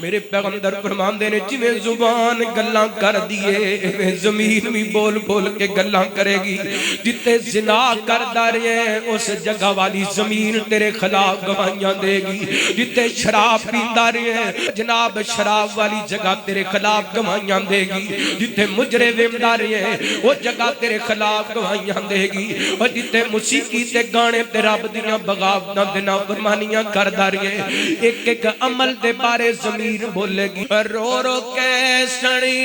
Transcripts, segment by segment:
میرے پیغمبر فرماندے نے جویں زبان گلاں کر دیے ایویں زمین بھی بول بول کے گلاں کرے گی. جتے زنا کردا رہے اس جگہ والی زمین تیرے خلاف گواہیاں دے گی. جتے شراب پیندا رہے جناب شراب والی جگہ تیرے خلاف گواہیاں دے گی. جتے مجرے ویندا رہے وہ جگہ تیرے خلاف گواہیاں دے گی. اور جتے موسیقی تے گانے تے رب دیاں بغاوتاں تے نافرمانیاں کردا رہے ایک ایک عمل دے بارے زمین بولے گی. رو رو کے سڑی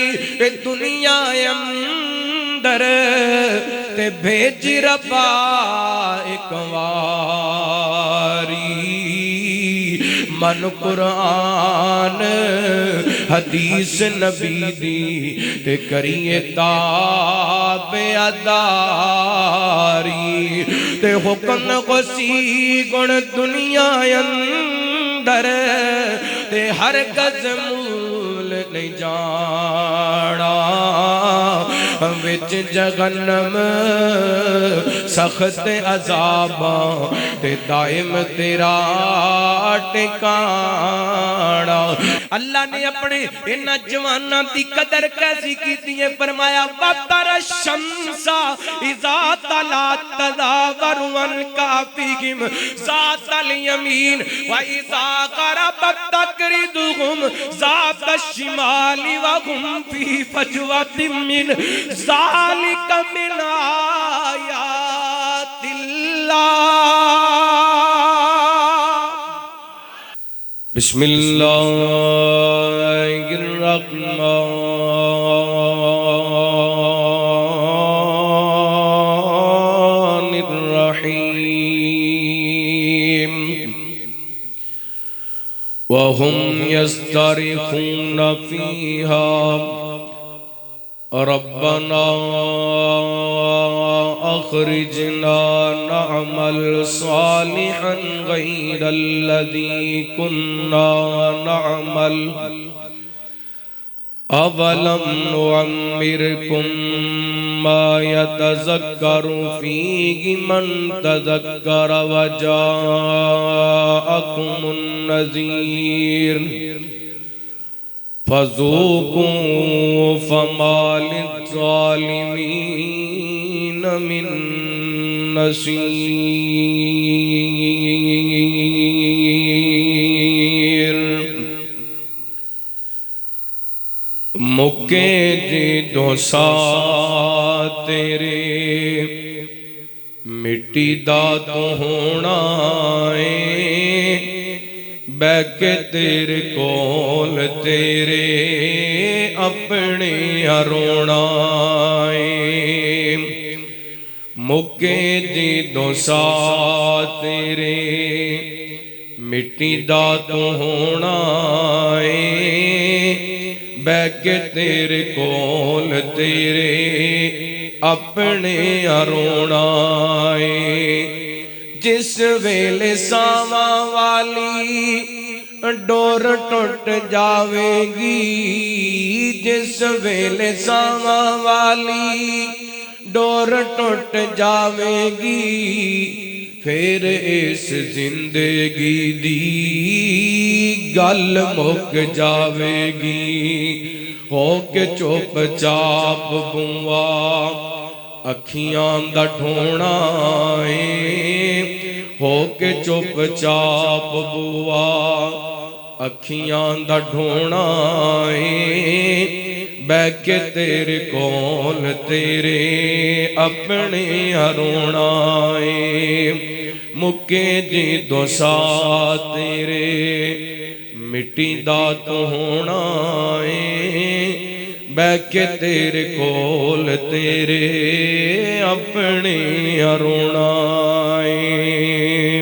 دنیا اندر تے بھیج ربا ایک واری من قرآن حدیث نبی دی تے کریے تابعداری تے حکم غسی گن دنیا اندر تے ہر گز مول نہیں جانا وچ جہنم سخت عذاباں تے دائم تیرا ٹکانا. اللہ نے اپنے ان جواناں دی قدر کیسی کیتی ہے فرمایا وَتَرَ الشَّمْسَ اِذَا طَلَعَت تَزَاوَرُ عَنْ كَهْفِهِمْ ذَاتَ الْيَمِينِ وَإِذَا غَرَبَت تَقْرِضُهُمْ ذَاتَ الشِّمَالِ وَهُمْ فِي فَجْوَةٍ مِّنْ ذَلِكَ مِنْ آيَاتِ اللَّهِ. بسم اللہ الرحمن الرحیم. وَهُمْ يَسْتَرِخُونَ فِيهَا رَبَّنَا أَخْرِجْنَا نَعْمَلْ صَالِحًا غَيْرَ الَّذِي كُنَّا نَعْمَلُ أَوَلَمْ نُعَمِّرْكُمْ مَا يَتَذَكَّرُ فِيهِ مَنْ تَذَكَّرَ وَجَاءَكُمُ النَّذِيرُ فَذُوقُوا فَمَا لِلظَّالِمِينَ مِنْ نَصِيرٍ. مکے جی دوسا تیرے مٹی دا تو ہونا ہے بہ کے تیرے کول تیرے اپنے رونا ہے. مکے دی دوسا تیرے مٹی دا تو ہونا ہے بہ کے تیرے کول تیرے اپنے رونا ہے. جس ویلے ساواں والی ڈور ٹوٹ جاوے گی جس ویلے ساواں والی ڈور ٹوٹ جاوے گی پھر اس زندگی دی گل مک جاوے گی. ہو کے چپ چاپ بوا اکھیاں دا ڈھونا ہے ہو کے چپ چاپ بوا اکھیاں دا ڈھونا ہے بہ کے تیرے کول تیرے اپنے رونا ہے. مکے جی دوسا تیرے مٹی دا تو ہونا ہے بہ کے تیرے کول تیرے اپنے رونا ہے.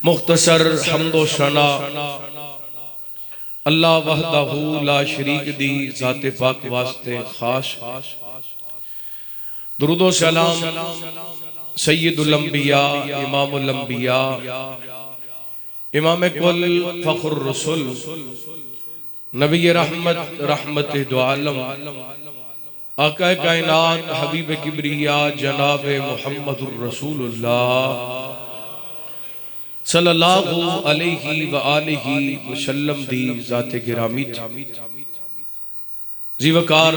مختصر حمد و ثنا اللہ وحدہ لا شریک دی ذات پاک واسطے خاص. درود و سلام سید الانبیاء امام الانبیاء امام کل فخر الرسل نبی رحمت رحمت دو عالم آقا کائنات حبیب کبریا جناب محمد الرسول اللہ صلی اللہ علیہ وآلہ وسلم دی ذات گرامی زیوکار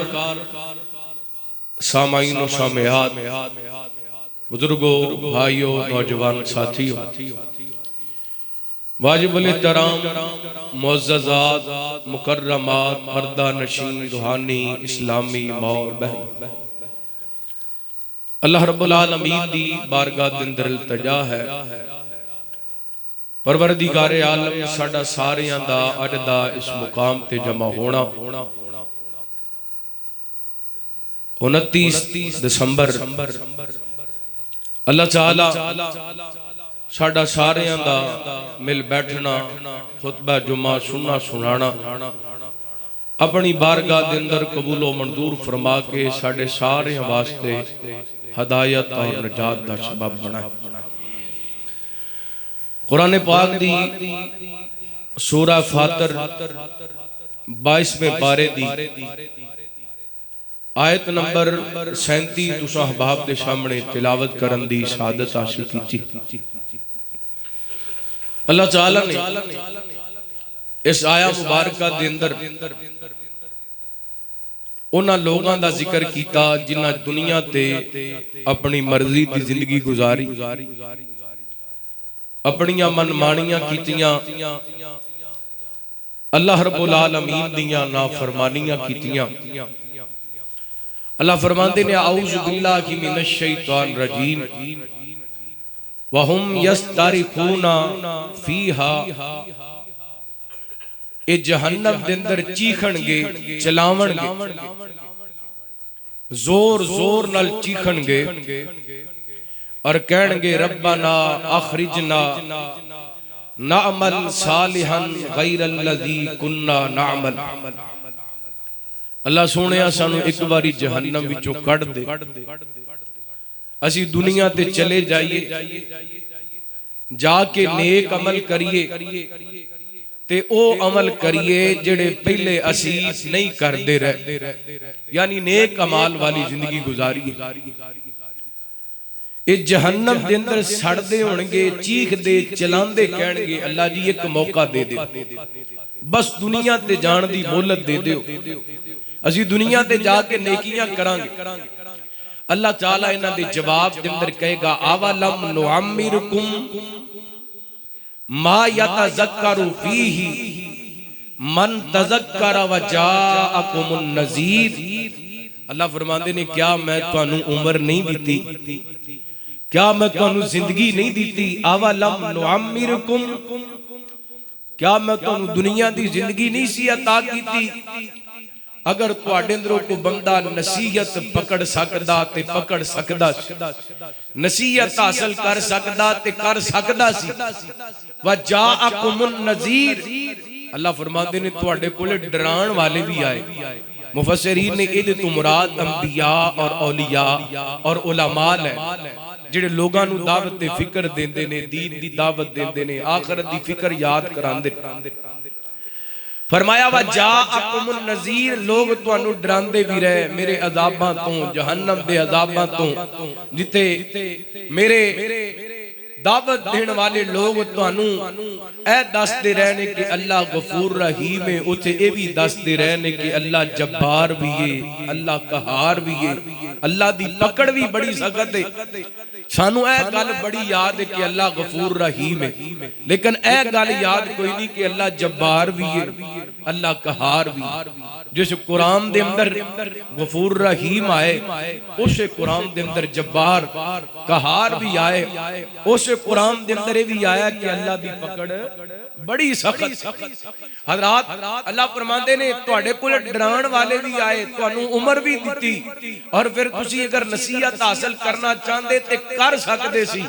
سامعین و سامعات بزرگوں بھائیوں نوجوان ساتھیوں واجب الاحترام معززات مکرمات پردہ نشین روحانی اسلامی ماں اور بہن اللہ رب العالمین دی بارگاہ دے اندر التجا ہے پروردگار عالم ساڈا ساریاں دا اج دا اس مقام تے جمع ہونا 29 دسمبر اللہ تعالی ساڈا ساریاں دا مل بیٹھنا خطبہ جمعہ سننا سنانا اپنی بارگاہ دے اندر قبول و منظور فرما کے ساڈے ساریاں واسطے ہدایت اور نجات دا سبب بنا قرآن پاک دی سورہ فاتر 22ویں پارے دی آیت نمبر 37 تساں احباب دے سامنے تلاوت کرن دی سعادت حاصل کیتی اللہ تعالی نے اس آیا مبارکہ دے اندر انہاں لوگاں دا ذکر کیتا جنہاں دنیا تے اپنی مرضی دی زندگی گزاری اپنیاں من مانیاں کیتیاں اللہ رب العالمین دیاں نافرمانیاں کیتیاں اللہ فرماندے نے اعوذ باللہ من الشیطان الرجیم وَهُمْ يَسْتَرِخُونَ فِيهَا اے جہنم دے اندر چیخن گے چلاون گے زور زور نال چیخن گے اور کہن گے ربنا اخرجنا نعمل صالحا غیر الذی کننا نعمل اللہ سونیا سانو ایک باری جہنم وچوں کڈ دے اسی دنیا تے چلے جائیے جا کے نیک عمل کریے تے او عمل کریے جڑے پہلے اسی نہیں کردے رہے یعنی نیک عمال والی زندگی گزاری اے جہنم دے اندر سڑ دے ہونگے چیخ دے چلان دے کہن گے اللہ جی ایک موقع دے دے بس دنیا تے جان دی مہلت دے دیو اسی دنیا تے جا کے نیکیاں کران گے اللہ تعالیٰ انہاں دے جواب دے اندر کہے گا اولم نعمرکم ما یتذکر فیہ من تذکر وجاءکم النذیر اللہ فرماندے نے کیا میں تانوں عمر نہیں دیتی کیا میں تانوں زندگی نہیں دیتی اولم نعمرکم کیا میں تانوں دنیا دی زندگی نہیں سی عطا کیتی اگر تواڈے اندروں کو بندہ نصیحت پکڑ سکدا تے پکڑ سکدا نصیحت حاصل کر سکدا تے کر سکدا سی وجاءکم النذیر اللہ فرماتے نے تواڈے کول ڈران والے بھی آئے مفسرین نے ایدے تو مراد انبیاء اور اولیاء اور علماء ہے جڑے لوگاں نو دعوت دے فکر دیندے نے دین دی دعوت دیندے نے آخرت دی فکر یاد کراندے فرمایا وجاءکم النذیر لوگ تانوں ڈراندے بھی رہے میرے عذاباں تو جہنم دے عذاباں تو جتے میرے دعوت دین والے لوگ تانوں اے دستے رہنے کہ اللہ غفور رحیم ہے اتھے اے بھی دستے رہنے کہ اللہ جبار بھی ہے اللہ قہار بھی ہے اللہ دی پکڑ بھی بڑی سخت ہے سانو اے گل بڑی یاد ہے کہ اللہ غفور رحیم ہے لیکن اے گل یاد کوئی نہیں کہ اللہ جبار بھی ہے اللہ قہار بھی جس قرآن دے اندر غفور رحیم آئے اسے قرآن دے اندر جبار قہار بھی آئے اسے قرآن دے اندر بھی آیا کہ اللہ دی پکڑ بڑی سخت حضرات اللہ فرماندے نے تواڈے کول ڈران والے بھی آئے تانوں عمر بھی دتی اور پھر تسی اگر نصیحت حاصل کرنا چاہندے تے کر سکدے سی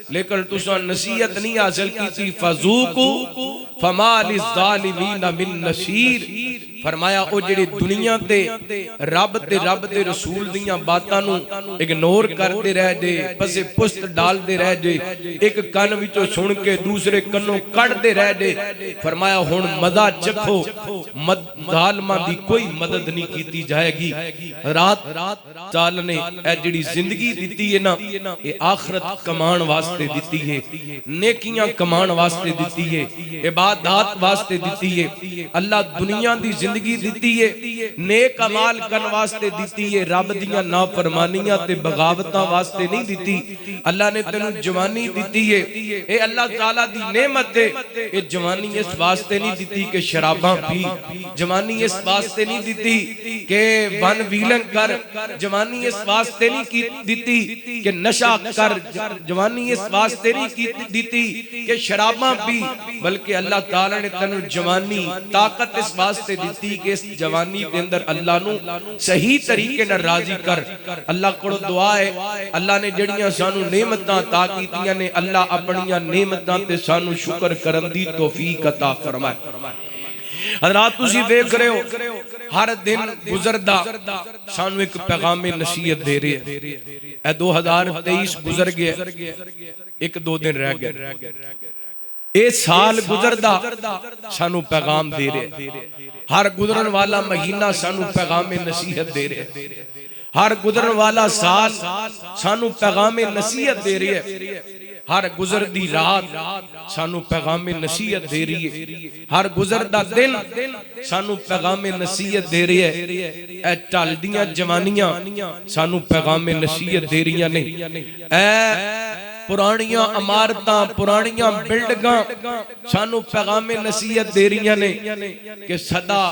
لیکن تساں نصیحت نہیں حاصل کیتی فذوقوا فما للظالمین من نصیر فرمایا او جڑی دنیا تے رب تے رسول دیاں باتاں نو اگنور کردے رہ دے پسے پشت ڈال دے رہ دے ایک کن وچوں سن کے دوسرے کنوں کٹ دے رہ دے فرمایا ہن مزہ چکھو ظالماں دی کوئی مدد نہیں کیتی جائے گی رات چال نے اے جڑی زندگی دیتی ہے نا اے آخرت کمان واسطے دیتی ہے نیکیاں کمان واسطے دیتی ہے عبادات واسطے دیتی ہے اللہ دنیا دی زندگی دیتی ہے نیک عمال کن واسطے دیتی ہے رب دیاں نافرمانیاں تے بغاوتاں واسطے نہیں دیتی اللہ نے تینوں جوانی دیتی ہے اے اللہ تعالیٰ دی نعمت ہے اے جوانی اس واسطے نہیں دیتی کہ شراباں پی جوانی اس واسطے نہیں دیتی کہ ون ویلنگ کر جوانی اس واسطے نہیں دیتی کہ نشہ کر جوانی اس واسطے نہیں دیتی کہ شراباں پی بلکہ اللہ تعالیٰ نے تینوں جوانی طاقت اس واسطے دیتی کہ اس جوانی دے اندر اللہ نو صحیح طریقے نہ راضی کر اللہ کو دعا ہے اللہ نے جڑیاں سانو نعمتاں عطا کیتیاں نے اللہ اپنیاں نعمتاں تے سانو شکر کرن دی توفیق عطا فرمائے حضرات تسی دیکھ رہے ہو ہر دن گزردا سانو ایک پیغام نصیحت دے رہے ہیں اے 2023 گزر گیا ایک دو دن رہ گئے اے سال گزردا سانو پیغام دے رہے ہر گزرن والا مہینہ سانو پیغام نصیحت دے رہے ہر گزرن والا سال سانو پیغام نصیحت دے رہے ہے ہر گزر دی رات سانو پیغام نصیحت دے رہی ہے ہر گزر دا دن سانو پیغام نصیحت دے رہی ہے اے ٹال دیاں جوانیاں سانو پیغام نصیحت دے رہی ہیں اے پرانیاں عمارتاں پرانیاں بلڈگاں سانو پیغام نصیحت دے رہی ہیں کہ صدا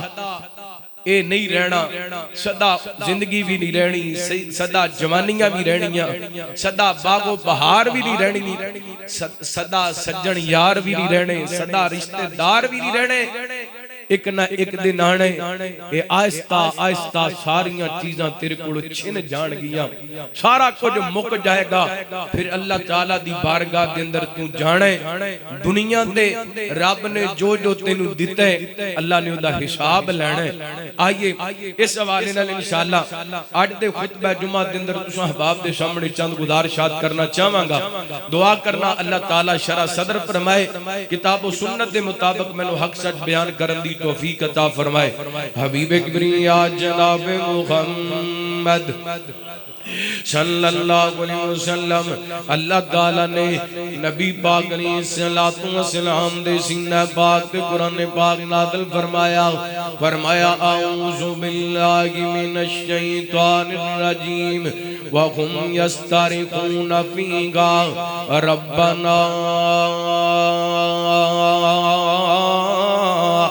اے نہیں رہنا صدا زندگی بھی نہیں رہنی صدا جوانیاں بھی رہنیاں صدا باغ و بہار بھی نہیں رہنی صدا سجن یار بھی نہیں رہنے صدا رشتہ دار بھی نہیں رہنے ایک نہ ایک دن آنے اے آہستہ آہستہ ساریاں چیزاں تیرے کو چھن جان گیا سارا کچھ مک جائے گا پھر اللہ تعالیٰ دی بارگاہ دے اندر تو جانے دنیا دے رب نے جو تینوں دیتا ہے اللہ نے ادا حساب لینے آئیے اس حوالے نال انشاءاللہ آج دے خطبہ جمعہ دے اندر تساں احباب دے سامنے چند گزارشات کرنا چاہواں گا دعا کرنا اللہ تعالیٰ شرح صدر فرمائے کتاب و سنت دے مطابق میں نو حق سچ بیان کرن دی توفیق عطا فرمائے حبیب کبریا جناب محمد صلی اللہ علیہ وسلم اللہ تعالیٰ نے نبی پاک علیہ السلام دے سینہ پاک تے قرآن پاک نازل فرمایا اعوذ باللہ من الشیطان الرجیم وَهُمْ يَسْتَرِخُونَ فِيهَا رَبَّنَا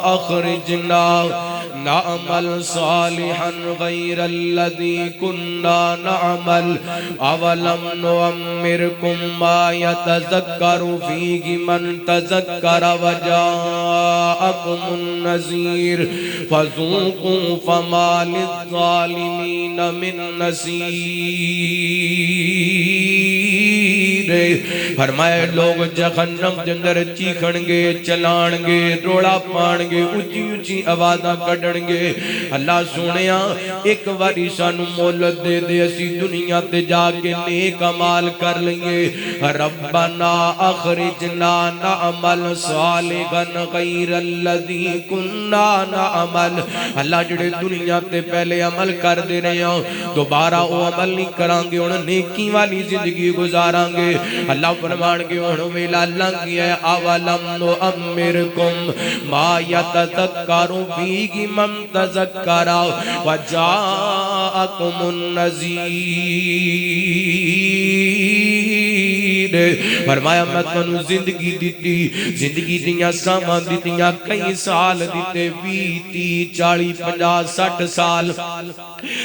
أخرجنا نعمل صالحا غير الذي كنا نعمل أولم نعمركم ما يتذكر فيه من تذكر وجاءكم النذير فذوقوا فما للظالمين من نصير فرمائے لوگ جہنم جندر چیخنگے چلانگے روڑا پانگے اچھی اچھی آوازاں کڑنگے اللہ سنیا ایک واری سانو مولت دے دے اسی دنیا تے جا کے نیک عمال کر لیں ربنا اخرجنا نعمل صالحا غیر الذی کننا نعمل اللہ جڑے دنیا تے پہلے عمل کر دے رہے ہیں دوبارہ وہ عمل نہیں کرانگے انہیں نیکی والی زندگی گزارانگے اللہ فرمان کے انہوں ملا لنگی ہے اولم نعمرکم ما یتذکروا فیہ من تذکر وجاءکم النذیر فرمایا میں تنو زندگی دیتی زندگی دیاں سامان دیتیاں کئی سال دیتے 20 40 50 60 سال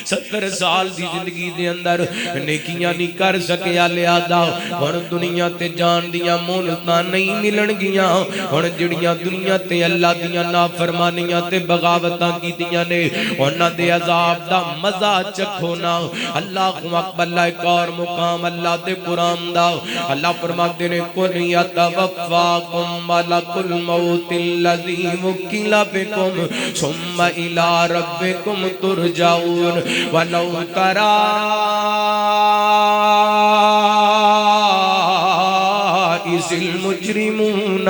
70 سال دی زندگی دے اندر نیکیاں نہیں کر سکیا لہذا اور دنیا تے جان دیاں مولتاں نہیں ملن گیاں اور جڑیاں دنیا تے اللہ دیاں نافرمانیاں تے بغاوتاں کی دیاں نے انہاں دے عذاب دا مزہ چکھونا اللہ اکبر ایک اور مقام اللہ دے قرآن دا اللہ فرماتے ہیں قُلْ يَتَوَفَّاكُمْ مَلَكُ الْمَوْتِ الَّذِي وُكِّلَ بِكُمْ ثُمَّ إِلَىٰ رَبِّكُمْ تُرْجَعُونَ وَلَوْ تَرَىٰ إِذِ الْمُجْرِمُونَ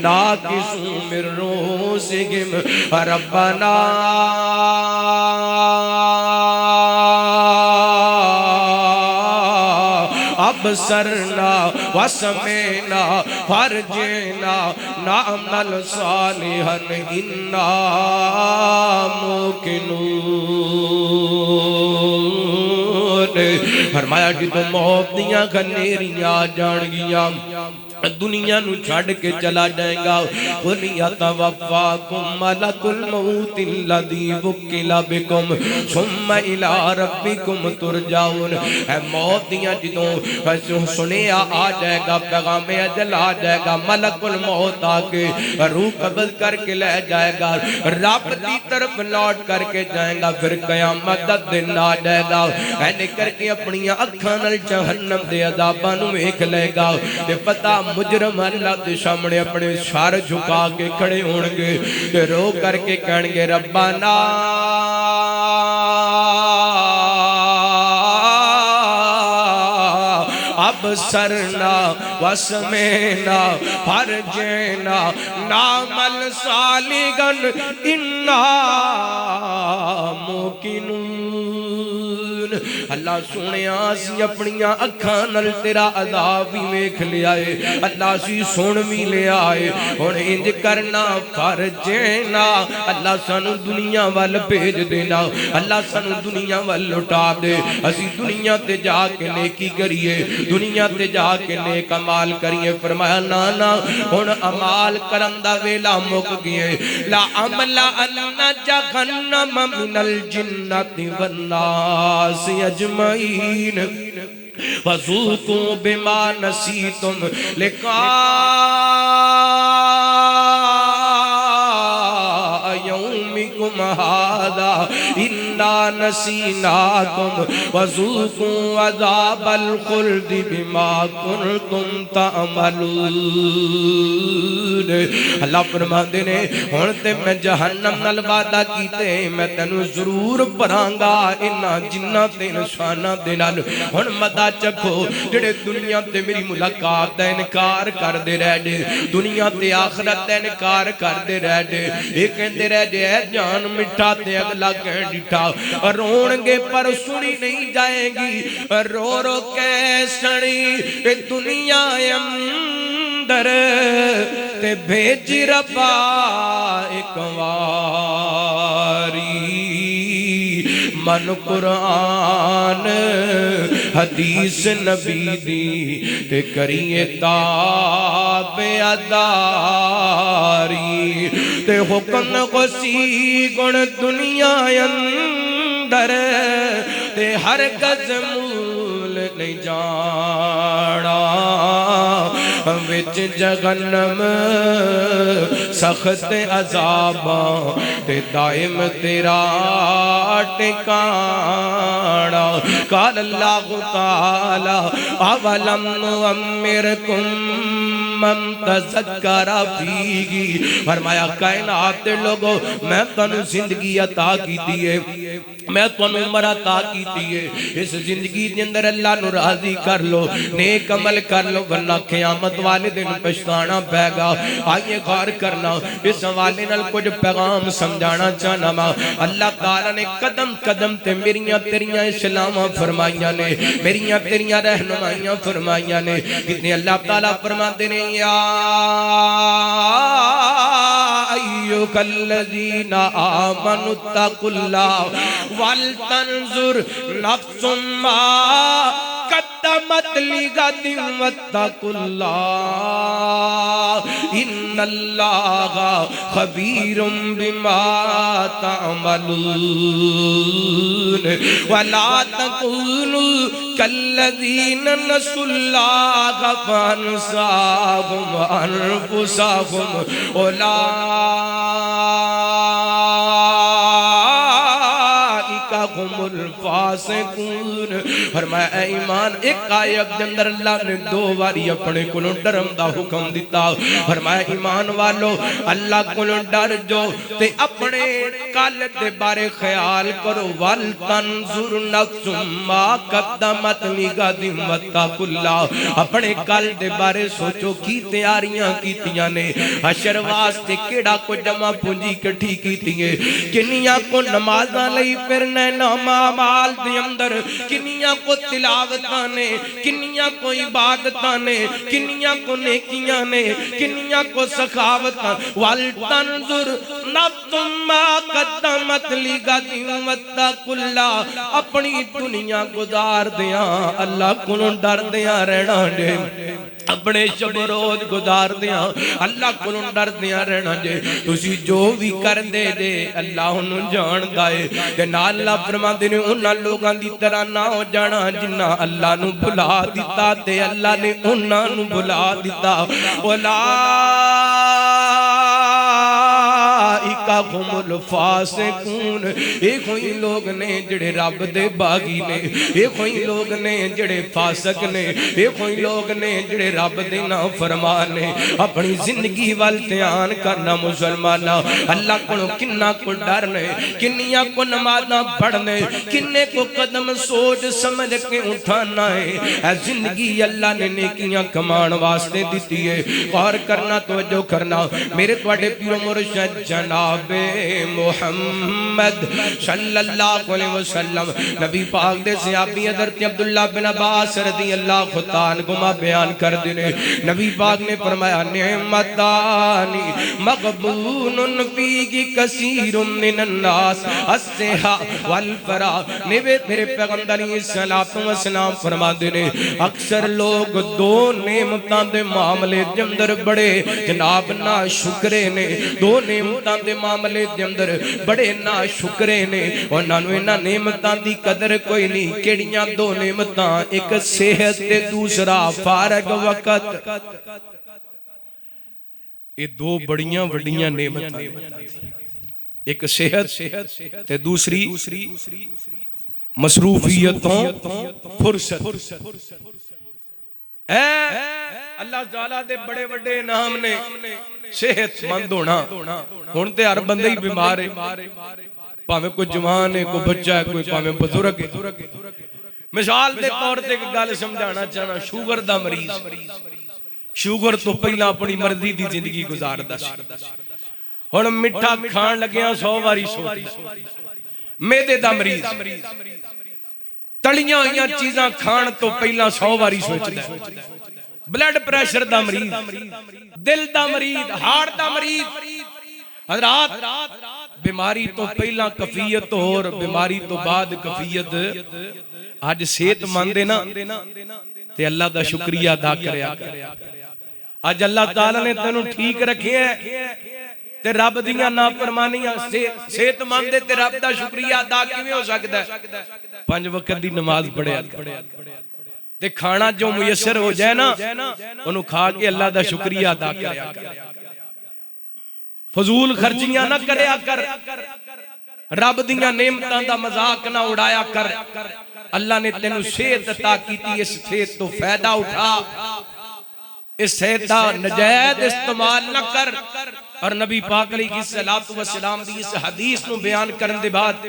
نَاكِسُو مِن رُّءُوسِهِمْ رَبَّنَا أبصرنا وسمعنا فارجعنا نعمل صالحا إنا موقنون فرمایا کہ تو موت دیاں گھنیریاں جان گیا دنیا نو چھڑ کے چلا جائے گا قُلْ يَتَوَفَّاكُمْ مَلَكُ الْمَوْتِ الَّذِي وُكِّلَ بِكُمْ ثُمَّ إِلَىٰ رَبِّكُمْ تُرْجَعُونَ اے موت دیاں جدوں سنیا آ جائے گا پیغام اجل آ جائے گا ملک الموت آکے روح قبض کر کے لے جائے گا رب دی طرف لوٹ کر کے جائے گا پھر قیامت دا دن آ جائے گا اینے کر کے اپنی اکھاں نال جہنم دے عذاباں نو ویکھ لے گا تے پتہ مجرم اللہ دے سامنے اپنے سر جھکا کے کھڑے ہونگے رو کر کے کہنگے ربنا ابصرنا وسمعنا فرجعنا نعمل صالحا انا موقنون اللہ سنیا سی اپنیاں اکھاں نال تیرا عذاب بھی ویکھ لیا ہے اللہ سی سن بھی لیا ہے ہن انج کرنا فرجعنا اللہ سانو دنیا وال بھیج دینا اللہ سانو دنیا وال لٹا دے اسی دنیا تے جا کے نیکی کریے دنیا تے جا کے نیک عمال کریے فرمایا نانا ہن عمال کرن دا ویلا مک گئے لا عمل ان جہنم من الجنۃ والناس اجمعین فذوقوا بما نسیتم لقاء یومکم هذا انا نسیناکم وذوقوا عذاب الخلد بما کنتم تعملون اللہ فرماتے نے ہن تے میں جہنم نال وعدہ کیتے میں تینوں ضرور پرانگا انہاں جنہاں تے انساناں دے نال ہن مدا چکھو جڑے دنیا تے میری ملاقات دا انکار کر دے رہ دے دنیا تے آخرت دا انکار کر دے رہ دے اے کہندے رہ دے اے جان مٹھا تے اگلا کہن ڈٹھا رون گے پر سنی نہیں جائے گی رو رو کے سڑی اے دنیا اندر تے بھیج ربا ایک واری من قرآن حدیث نبی دی تے کریے تابعداری تے حکم غسی گن دنیا اندر تے ہرگز مول نہیں جانا وچ جہنم سخت عذاباں تے دائم تیرا ٹکانا قال اللہ تعالی اولم نعمرکم من تذکر فیہ فرمایا کائنات دے لوگو میں تنوں زندگی عطا کی دیئے میں تنوں عمر عطا کی دیئے اس زندگی دے اندر اللہ نو راضی کر لو نیک عمل کر لو ورنہ قیامت والے دن پچھتانا پے گا آئیے غور کرنا اس حوالے نال کچھ پیغام سمجھانا چاہنا ماں اللہ تعالیٰ نے قدم قدم تے میریاں تیریاں اسلامہ فرمائیاں نے میریاں تیریاں رہنمائیاں فرمائیاں نے کتنے اللہ تعالیٰ فرماتے نے یا ایوک الذین آمنوا اتقوا اللہ والتنظر نفس ما قدمت لغد واتقوا اللہ ان اللہ خبیر بما تعملون ولا تکونوا کالذین نسوا اللہ فانساهم انفسهم اولئک هم الفاسقون فرمایا اے ایمان ایک آیت دے اندر اللہ نے دو واری اپنے کولوں ڈرن دا حکم دیتا فرمایا ایمان والو اللہ کولوں ڈر جو تے اپنے کل دے بارے خیال کرو ول تنظر نفس ما قدمت لغد واتقوا اللہ اپنے کل دے بارے سوچو کی تیاریاں کیتیاں نے حشر واسطے کیڑا کو جمع پونجی کٹھی کیتیے کنیاں کو نمازاں لئی پھرنے نمال دے اندر کنیاں کو تلاوتاں نے کنیاں کو عبادتاں نے کنیاں کو نیکیاں نے کنیاں کو سخاوتاں ول تنظر نفس ما قدمت لغد واتقوا اللہ اپنی دنیا گزار دیاں اللہ کو ڈر دیاں رہنا جے اپنے شب روز گزار دیاں اللہ کو ڈر دیاں رہنا جے تسی جو بھی کر دے جے اللہ انہوں جان دائے تے نہ اللہ فرما دے نے انہاں لوگاں دی طرح نہ ہو جانا جنہ اللہ نو بھلا دیتا تے اللہ نے انہاں نو بھلا دیتا ہم الفاسقون ایک ہوئی لوگ نے جڑے رب دے باغی نے ایک ہوئی لوگ نے جڑے فاسق نے ایک ہوئی لوگ نے جڑے رب دے نافرمان نے اپنی زندگی وال دھیان کرنا مسلمانہ اللہ کو کنہ کو ڈرنے کنیاں کو نمازاں پڑھنے کنے کو قدم سوچ سمجھ کے اٹھانا ہے اے زندگی اللہ نے نیکیاں کمان واسطے دیتی ہے غور کرنا توجہ کرنا میرے توڑے پیرو مرشد جناب محمد صلی اللہ علیہ وسلم نبی پاک دے صحابی حضرت عبداللہ بن عباس رضی اللہ عنہ گما بیان کر دینے نبی پاک نے فرمایا نعمتانی مغبون فیگی کثیر من الناس الصحہ والفراغ نبی میرے پیغمبر علیہ السلام فرما دینے اکثر لوگ دو نعمتان دے معاملے دے اندر بڑے جناب نا شکرے نے دو نعمتان دے معاملے دے اندر بڑے نا شکرے نے اور نانو انہا نعمتان دی قدر کوئی نہیں کیڑیاں دو نعمتان ایک صحت تے دوسرا فارغ وقت یہ دو بڑیاں وڈیاں نعمتان ایک صحت تے دوسری مصروفیتوں فرصت اے اللہ تعالیٰ دے بڑے بڑے نام نے صحت مند ہونا ہونتے ہر بندے ہی بیمار ہے پاہمیں کوئی جوان ہے کوئی بچہ ہے کوئی پاہمیں بزرگ ہے مثال دے طور تے گل سمجھانا چاہنا شوگر دا مریض شوگر تو پہلا اپنی مرضی دی زندگی گزار دا اور مٹھا کھان لگیاں 100 واری سوچ میدے دا مریض تڑیاں ہوئیاں چیزاں کھان تو پہلا 100 واری سوچ دا بلڈ پریشر دا مریض دل دا مریض ہارٹ دا مریض حضرات بیماری تو پہلا کفیت اور بیماری تو بعد کفیت آج صحت مندے نا تے اللہ دا شکریہ ادا کریا آج اللہ تعالیٰ نے تینوں ٹھیک رکھے ہیں تے رب دیاں نافرمانیاں صحت مندے تے رب دا شکریہ ادا کیویں ہو سکدا ہے 5 وقت دی نماز پڑھے تے کھانا جو میسر ہو جائے نا انہوں کھا کے اللہ دا شکریہ ادا کریا فضول خرچیاں نہ کریا کر رب دیاں نعمتاں دا مذاق نہ اڑایا کر اللہ نے تینوں صحت عطا کیتی اس صحت تو فائدہ اٹھا اس صحت دا نجائز استعمال نہ کر اور نبی پاک علیہ السلام دی اس حدیث نو بیان کرن دے بعد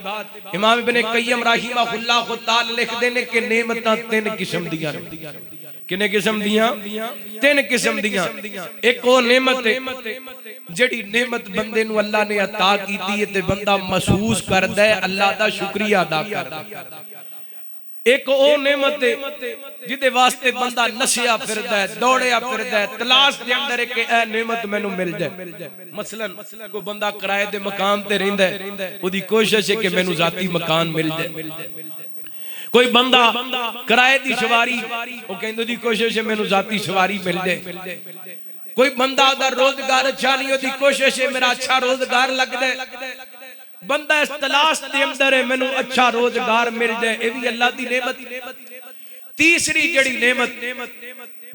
امام ابن قیم رحمہ اللہ تعالی لکھ دینے کہ نعمتاں 3 قسم دیاں کنے قسم دیاں 3 قسم دیاں ایک وہ نعمت جڑی نعمت بندے نو اللہ نے عطا کیتی ہے تے بندہ محسوس کردا ہے اللہ دا شکریہ ادا کردا ایک او نعمت جدے واسطے بندہ نسیا پھردا ہے دوڑیا پھردا ہے تلاش دے اندر ہے کہ اے نعمت مینوں مل جائے مثلا کوئی بندہ کرائے دے مقام تے رہندا ہے اودی کوشش ہے کہ مینوں ذاتی مکان مل جائے کوئی بندہ کرائے دی سواری او کہندے دی کوشش ہے مینوں ذاتی سواری مل جائے کوئی بندہ دا روزگار اچھا نہیں ہوتی کوشش ہے میرا اچھا روزگار لگ دے بندہ اس تلاش دے اندر ہے مینوں اچھا روزگار مل جائے اے بھی اللہ دی نعمت تیسری جڑی نعمت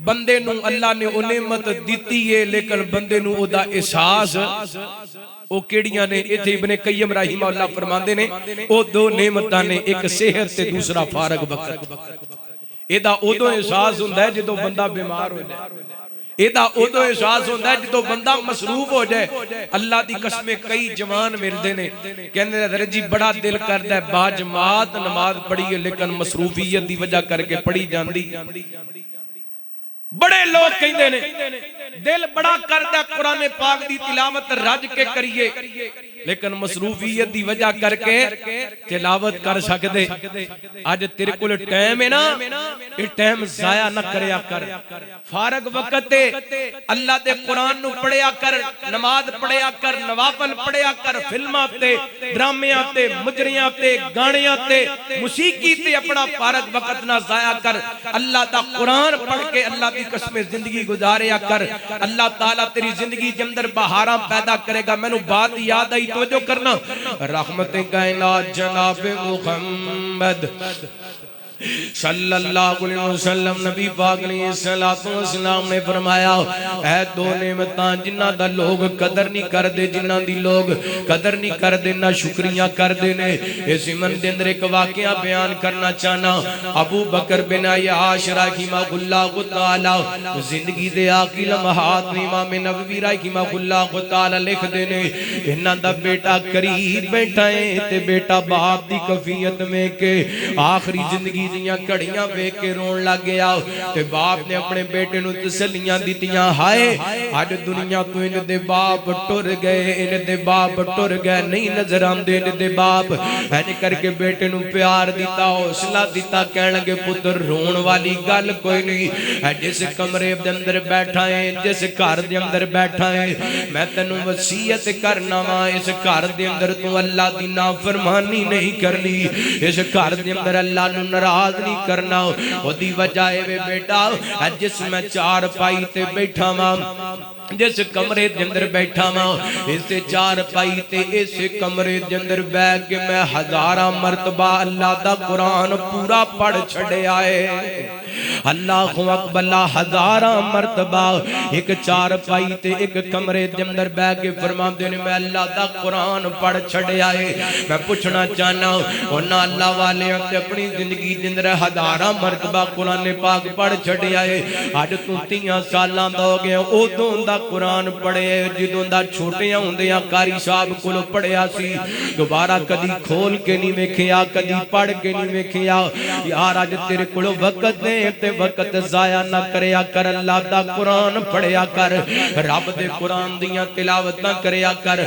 بندے نو اللہ نے او نعمت دیتی ہے لیکن بندے نو او دا احساس او کیڑیاں نے ایتھے ابن قیم رحمہ اللہ فرماندے نے او دو نعمتاں نے ایک صحت تے دوسرا فارغ وقت ایدا ادو احساس ہوندا ہے جدوں بندہ بیمار ہو جائے ایدا ادو احساس ہوندا ہے جدوں بندہ مصروف ہو جائے اللہ دی قسمیں کئی جوان ملدے نے کہندے نے جی بڑا دل کردا ہے با جماعت نماز پڑھی ہے لیکن مصروفیت دی وجہ کر کے پڑھی جاندی بڑے لوگ کہندے نے دل بڑا کردا ہے قرآن پاک دی تلاوت رج کے کریے لیکن مصروفیت دی وجہ کر کے تلاوت کر سکدے اج تیرے کول ٹائم ہے نا یہ ٹائم ضائع نہ کریا کر فارغ وقت تے اللہ دے قرآن نو پڑھیا کر نماز پڑھیا کر نوافل پڑھیا کر فلماں تے ڈرامیاں تے مجریاں تے گانیاں تے موسیقی تے اپنا فارغ وقت نہ ضائع کر اللہ دا قرآن پڑھ کے اللہ دی قسم زندگی گزاریا کر اللہ تعالیٰ تیری زندگی کے اندر بہاراں پیدا کرے گا میں نو بات یاد آئی توجہ کرنا رحمت کائنات جناب محمد صلی اللہ علیہ وسلم نبی پاک علیہ السلام نے فرمایا اے دو نعمتاں جنہاں دا لوگ قدر نہیں کر دے جنہاں دی لوگ قدر نہیں کر دے نہ شکریہ کر دے نے اس من دے اندر ایک واقعہ بیان کرنا چاہنا ابو بکر بن عیاش رحمہ اللہ تعالی زندگی دے آخری لمحات میں امام نووی رحمہ اللہ تعالی لکھ دے نے انہاں دا بیٹا قریب بیٹھا ہے تے بیٹا باپ دی کفیت میں کہ آخری زندگی دیاں کڑیاں بے کے رون لگ گیا تے باپ نے اپنے بیٹے نو تسلیاں دیتیاں ہائے آج دنیا تو ان دے باپ ٹر گئے ان دے باپ ٹر گئے نہیں نظر آم دے ان دے باپ اینے کر کے بیٹے نو پیار دیتا حوصلہ دیتا کہنے لگے پتر رون والی گل کوئی نہیں جس کمرے دے اندر بیٹھا ہے جس گھر دے اندر بیٹھا ہے میں تینو وصیت کرنا وا اس گھر دے اندر تو اللہ دی نافرمانی نہیں کرنی اس گھر دے اندر اللہ نو ناراض نہیں کرنا وہ دی وجہ ہے بیٹا جس میں چار پائی تے بیٹھا ماں جس کمرے دے اندر بیٹھا ماں اس چار پائی تے اس کمرے دے اندر بیٹھ کے میں ہزارہ مرتبہ اللہ دا قرآن پورا پڑھ چھڑے آئے اللہ اکبر ہزارہ مرتبہ ایک چار پائی تے ایک کمرے دے اندر بیٹھ کے فرما دے میں اللہ دا قرآن پڑھ چھڑے آئے میں پوچھنا چاہنا انہاں اللہ والے اپنی زندگی دے اندر ہزارہ مرتبہ قرآن پاک پڑھ چھڑے آئے آج تو 3 سالاں دا ہو گیا ادوں دا قرآن پڑھے جدوں دا چھوٹیاں ہوندیاں قاری صاحب کولوں پڑھیا سی دوبارہ کدی کھول کے نہیں ویکھیا کدی پڑھ کے نہیں ویکھیا یار اج تیرے کولوں وقت دے تے وقت ضائع نہ کریا کر اللہ دا قرآن پڑھیا کر رب دے قرآن دیاں تلاوتاں کریا کر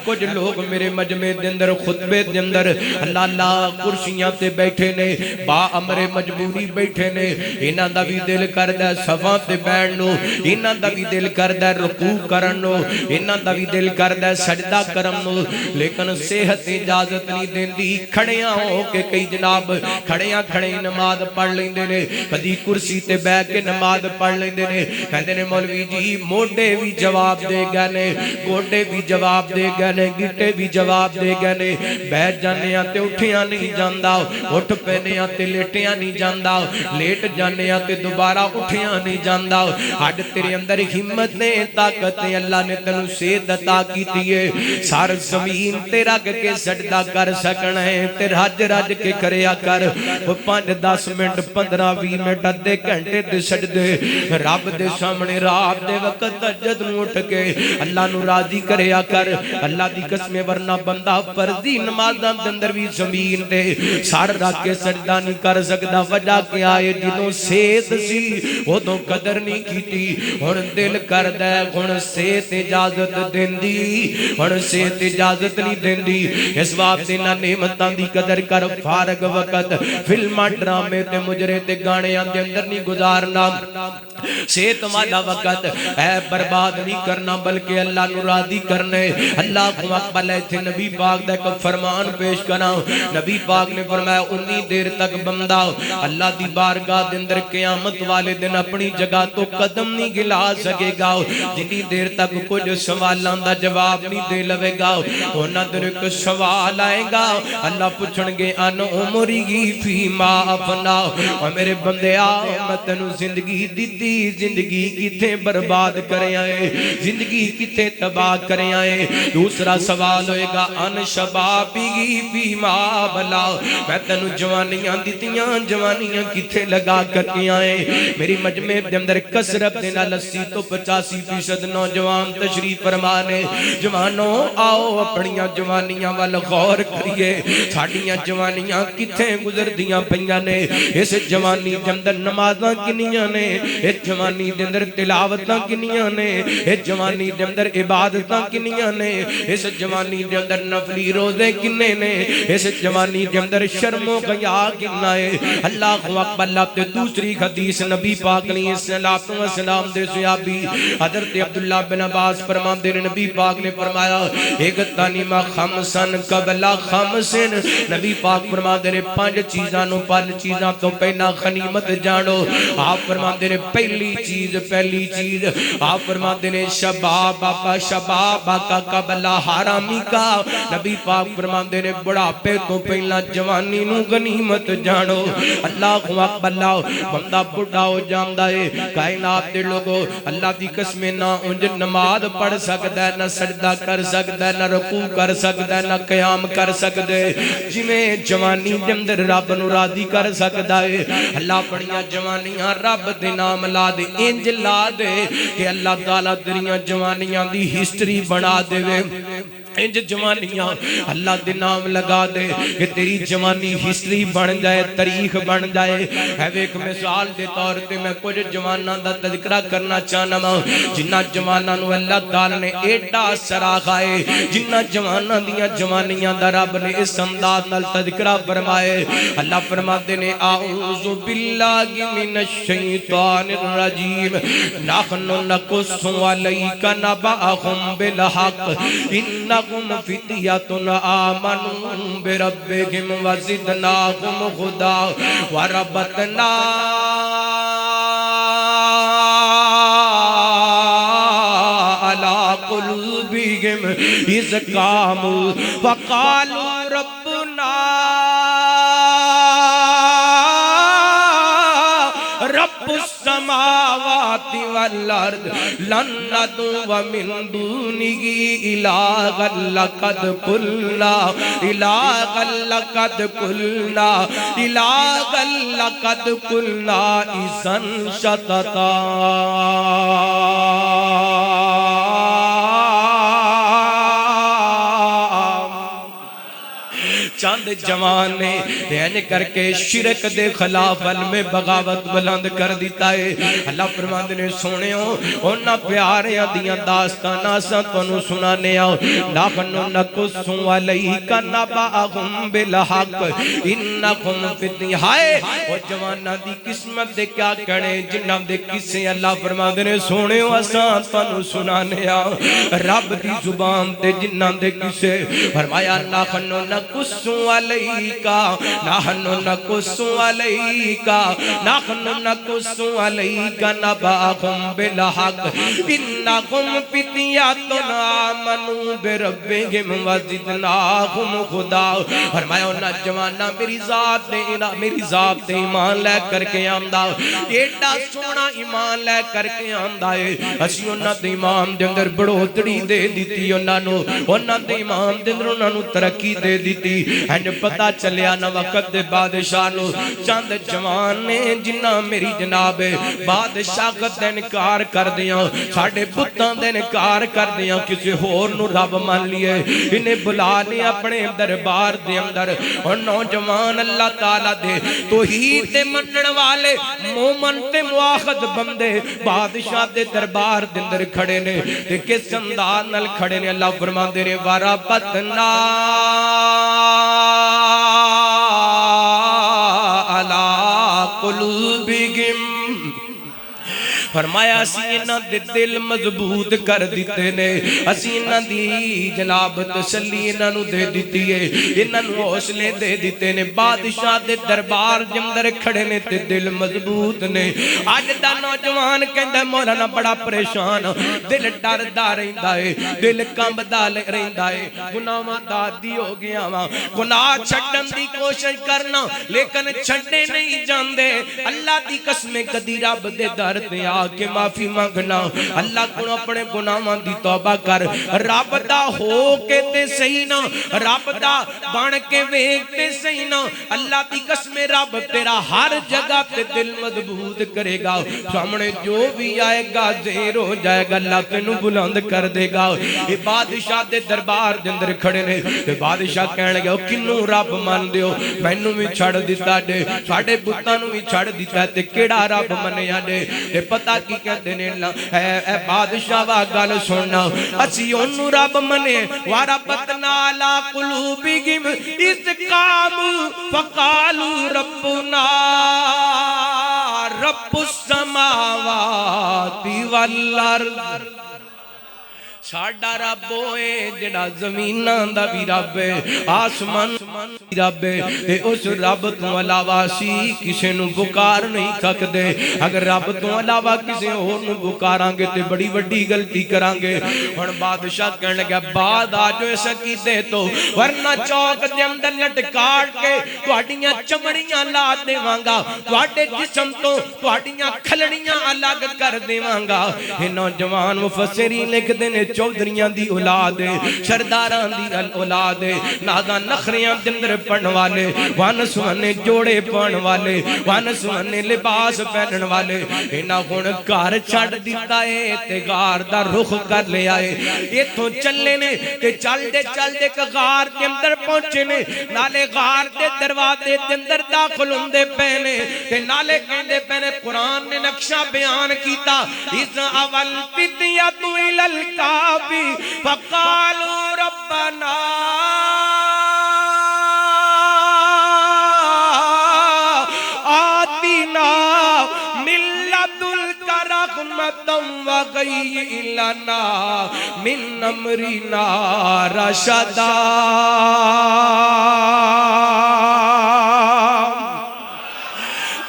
کچھ لوگ میرے مجمع دے اندر خطبے دے اندر اللہ کرسیاں تے بیٹھے نے با امر مجبوری بیٹھے نے انہاں دا بھی دل کردا صفاں تے بیٹھن نو انہاں دا بھی دل کردا رکوع کرن نو انہاں دا بھی دل کردا سجدہ کرن نو لیکن صحت اجازت نہیں دیندی کھڑیاں ہو کے کئی جناب کھڑیاں کھڑے نماز پڑھ لیندے نے کدی کرسی تے بیٹھ کے نماز پڑھ لیندے نے کہندے نے مولوی جی موڈے بھی جواب دے گئے نے گوڈے بھی جواب دے گئے نے گٹے بھی جواب دے گئے نے بیٹھ جانے تے اٹھیاں نہیں جاندا اٹھ پینے تے لیٹیاں نہیں جاندا لیٹ جانے تے دوبارہ اٹھیاں نہیں جاندا اج تیرے اندر ہمت نے طاقت نے اللہ نے تینو صحت عطا کیتی ہے سار زمین تے رکھ کے سجدہ کر سکنا ہے تے رج رج کے کریا کر 5-10 منٹ 15-20 منٹ ادھے گھنٹے دے سجدے رب دے سامنے رات دے وقت تہجد نو اٹھ کے اللہ نو راضی کریا کر اللہ دی قسم ورنہ بندہ فرضی نمازاں دے اندر بھی زمین تے سر رکھ کے سجدہ نہیں کر سکدا وجہ کیا ہے جدوں صحت سی اودوں قدر نہیں کیتی ہن دل کردا ہے ہن صحت اجازت دیندی ہن صحت اجازت نہیں دیندی اس واسطے نہ نعمتاں دی قدر کر فارغ وقت فلماں ڈرامے تے مجرے تے گانیاں دے اندر نہیں گزارنا صحت والا وقت اے برباد نہیں کرنا بلکہ اللہ نو راضی کرنے اللہ اکبر ایتھے نبی پاک دا ایک فرمان پیش کراں نبی پاک نے فرمایا 19 دیر تک بندہ اللہ دی بارگاہ دے اندر قیامت والے دن اپنی جگہ تو قدم نہیں گلا سکے گا جنی دیر تک کچھ سوالاں دا جواب نہیں دے لوے گا انہاں دے ایک سوال آئے گا اللہ پوچھن گے ان عمری فی ما افنا اور میرے بندے میں تینو زندگی دیتی زندگی کتھے برباد کرے آئے زندگی کتھے تباہ کرے آئے دوسرا سوال ہوئے گا ان شبابی فی ما بلا میں تنو جوانیاں دیتیاں جوانیاں کتھے لگا کر کے آئے میری مجمع دے اندر کسرت دینا 80 تو 85% نوجوان تشریف فرمانے جوانوں آؤ اپنیاں جوانیاں وال غور کریے ساڑیاں جوانیاں کتھے گزر دیاں پہیاں نے اس جوانی دے اندر نمازاں کنیاں نے اس جوانی دے اندر تلاوتاں کنیاں نے اس جوانی دے اندر عبادتاں کنیاں نے اس جوانی دے اندر نفلی روزے کنے نے اس جوانی دے اندر شرم و حیا کنا ہے اللہ اکبر اللہ تے دوسری حدیث نبی پاک علیہ السلام دے صحابی حضرت عبداللہ بن عباس فرماندے نے نبی پاک نے فرمایا ایک تانیمہ خمسن قبل خمسن نبی پاک فرماندے نے 5 چیزاں نو 5 چیزاں تو پہلا غنیمت جانو آپ فرماندے نے پہلی چیز آپ فرماندے نے شباب کا قبل حرامی کا نبی پاک فرماندے نے بڑھاپے تو پہلا جوانی نو غنیمت جانو اللہ اکبر اللہ بندہ بڑھا ہو جاندا ہے کائنات دے لوگو اللہ دی قسم نہ انج نماز پڑھ سکدا ہے نہ سجدہ کر سکدا ہے نہ رکوع کر سکدا ہے نہ قیام کر سکدا ہے جویں جوانی دے اندر رب نو راضی کر سکدا ہے اللہ بڑیاں جوانیاں رب دے نام لا دے انج لا دے کہ اللہ تعالیٰ تیریاں جوانیاں دی ہسٹری بنا دے انج جوانیاں اللہ دے نام لگا دے کہ تیری جوانی ہسٹری بن جائے تاریخ بن جائے ہے ایک مثال دے طور تے میں کچھ جواناں دا تذکرہ کرنا چاہنا ماں جنہ جواناں نو اللہ تعالی نے ایڈا سراغا ہے جنہ جواناں دیاں جوانیاں دا رب نے اس انداز نال تذکرہ فرمائے اللہ فرماتے نے اعوذ باللہ من الشیطان الرجیم نحن نقص علیک نبأہم بالحق انہم فتیاتن آمنوا بربہم وزدناہم ہدا وربطنا علی قلوبہم اذ قاموا فقالوا ربنا رب السماوات والارض لن ندعو من دونه الہا لقد قلنا اذن شططا چند جوان نے یعنی کر کے شرک دے خلاف علم بغاوت بلند کر دیتا ہے اللہ فرماندے نے سونےو انہاں پیاریاں دیاں داستاناں سا تانوں سنانے آؤ نحن نقص علیک نبأہم بالحق انکم فتنہ ہائے او جواناں دی قسمت دے کیا کہنے جنہاں دے قصے اللہ فرماندے نے سونےو اساں تانوں سنانے آؤ رب دی زبان تے جنہاں دے قصے فرمایا نحن نقص علیکا نحن نقص علیکا نحن نقص علیکا نبأہم بالحق انہم فتیاتن آمنوا بربہم وزدناہم ہدا فرمایا انہاں جواناں میری ذات تے ایمان لے کر کے آمدہ ایڈا سونا ایمان لے کر کے آمدہ ہے اسی انہاں دے ایمان دے اندر بڑھوتری دے دیتی انہاں دے ایمان دے اندر انہاں نو ترقی دے دیتی ہنج پتہ چلیا نہ وقت دے بادشاہ نو چند جوان نے جنہ میری جناب بادشاہت دے انکار کر دیاں ساڑھے بتاں دے انکار کر دیاں کسی ہور نو رب مان لیے انہیں بلا لیا اپنے دربار دے اندر اور نوجوان اللہ تعالیٰ دے توحید دے منن والے مومن تے مواخد بندے بادشاہ دے دربار دے اندر کھڑے نے تے کس انداز نال کھڑے نے اللہ فرمان دے رہے وَرَبَتْنَا عَلَىٰ قُلُوبِهِمْ فرمایا اسی انہاں دے دل مضبوط کر دیتے نے اسی انہاں دی جناب تسلی انہاں نو دے دیتی ہے انہاں نو حوصلے دے دیتے نے بادشاہ دے دربار دے اندر کھڑے نے تے دل مضبوط نے اج دا نوجوان کہندا مولانا بڑا پریشان دل ڈردا رہندا ہے دل کمبدا رہندا ہے گناہاں دا عادی ہو گیا وا گناہ چھڈن دی کوشش کرنا لیکن چھڈے نہیں جاندے اللہ دی قسم کدی رب دے در تے آ کے معافی مانگنا اللہ کو اپنے گناہاں دی توبہ کر رب دا ہو کے تے صحیح نہ رب دا بن کے ویکھ تے صحیح نہ اللہ دی قسم رب تیرا ہر جگہ تے دل مضبوط کرے گا سامنے جو بھی آئے گا زیر ہو جائے گا اللہ تینوں بلند کر دے گا یہ بادشاہ دے دربار دے اندر کھڑے نے تے بادشاہ کہن لگا کنوں رب مان دیو مینوں بھی چھڑ دتا جے ساڈے بتاں نوں بھی چھڑ دتا تے کیڑا رب منیا جے تے پتہ کی کہندے نے اے بادشاہ وا گل سننا اسی اونوں رب منے وربتنا علی قلوبہم اذ قاموا فقالوا ربنا رب السماوات والارض ساڈا رب ہوئے جڑا زمیناں دا بھی رب ہے آسمان بھی رب ہے تے اس رب تو علاوہ اسی کسے نوں پکار نہیں سکدے اگر رب تو علاوہ کسے اور نوں پکاراں گے تے بڑی وڈی غلطی کراں گے ہن بادشاہ کہن لگا بعد آ جو اس عقیدے تو ورنہ چوک دے اندر لٹکاٹ کے تہاڈیاں چمڑیاں لا دیواں گا تہاڈے جسم تو تہاڈیاں کھلڑیاں الگ کر دیواں گا اے نوجوان مفسرین لکھدے نے چودھریاں دی اولاد سرداراں دی اولاد نازاں نخریاں دے اندر پڑھن والے وان سونے جوڑے پاون والے وان سونے لباس پہنن والے انہاں ہن گھر چھڈ دتا اے تے غار دا رخ کر لے آئے ایتھوں چلے نے تے چلدے چلدے غار دے اندر پہنچے نے نالے غار دے دروازے دے اندر داخل ہوندے پے نے تے نالے کہندے پے نے قرآن نے نقشہ بیان کیتا اذ اول فتیۃ الی الکعبہ فقالوا ربنا آتنا من لدنک رحمۃ وہیئ لنا من امرنا رشدا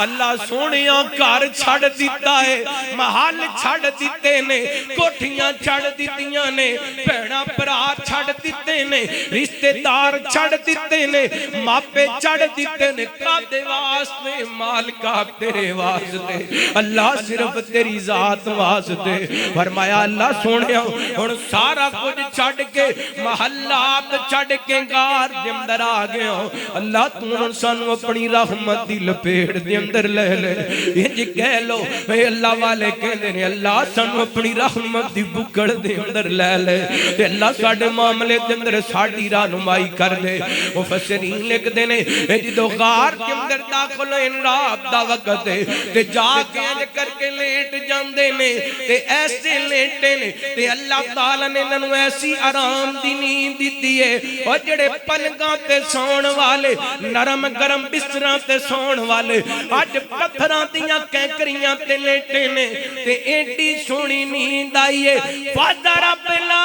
اللہ سونیاں گھر چھڑ دیتا ہے محل چھڑ دیتے نے کوٹھیاں چھڑ دیتیاں نے بہنا برا چھڑ دیتے نے رشتہ دار چھڑ دیتے نے ماپے چھڑ دیتے نے کادے واسطے مالکا تیرے واسطے اللہ صرف تیری ذات واسطے فرمایا اللہ سونیاں ہن سارا کچھ چھڑ کے محلات چھڑ کے غار دے اندر آ گیا اللہ تو سانو اپنی رحمت دی لپیٹ دے اندر لے لے یہ جی کہہ لو اے اللہ والے کہندے نے اللہ سانو اپنی رحمت دی بکڑ دے اندر لے لے تے اللہ ساڈے معاملے دے اندر ساڈی رہنمائی کر دے مفسرین لکھدے نے اے جدوں غار کے اندر داخل ہوئے رات دا وقت تے جا کے انج کر کے لیٹ جاندے نے تے ایسے لیٹے نے تے اللہ تعالی نے انہاں نوں ایسی آرام دی نیند دتی ہے او جڑے پلنگاں تے سون والے نرم گرم بستراں تے سون والے اج پتھراں دیاں کینکریاں تے لیٹے نے تے ایڈی سونی نیند آئی ہے فضربنا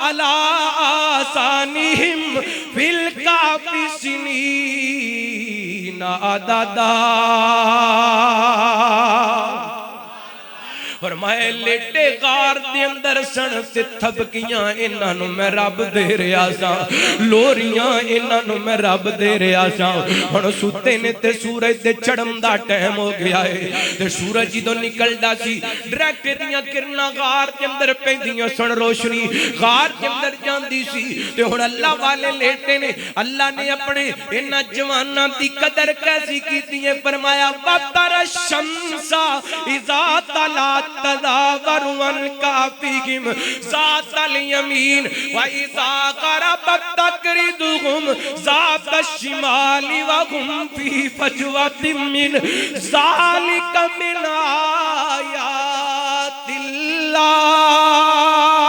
علی آذانہم فی الکہف سنین عددا فرمائے لیٹے غار دے اندر سن تے تھبکیاں انہاں نوں میں رب دے رہا سا لوریاں انہاں نوں میں رب دے رہا سا ہن سوتے نے تے سورج دے چڑھن دا ٹائم ہو گیا ہے تے سورج جدوں نکلدا سی ڈائریکٹ دیاں کرناں غار دے اندر پیندیاں سن روشنی غار دے اندر جاندی سی تے ہن اللہ والے لیٹے نے اللہ نے اپنے انہاں جواناں دی قدر کیسی کیتی ہے فرمایا وَتَرَ الشَّمْسَ اِذَا طَلَعَتْ تدابر والکافیم ذات الیمین وَإِذَا غَرَبَتْ تَقْرِضُهُمْ ذات الشمال وَهُمْ فِي فَجْوَةٍ مِّنْ ذَلِكَ مِنْ آیَاتِ اللَّهِ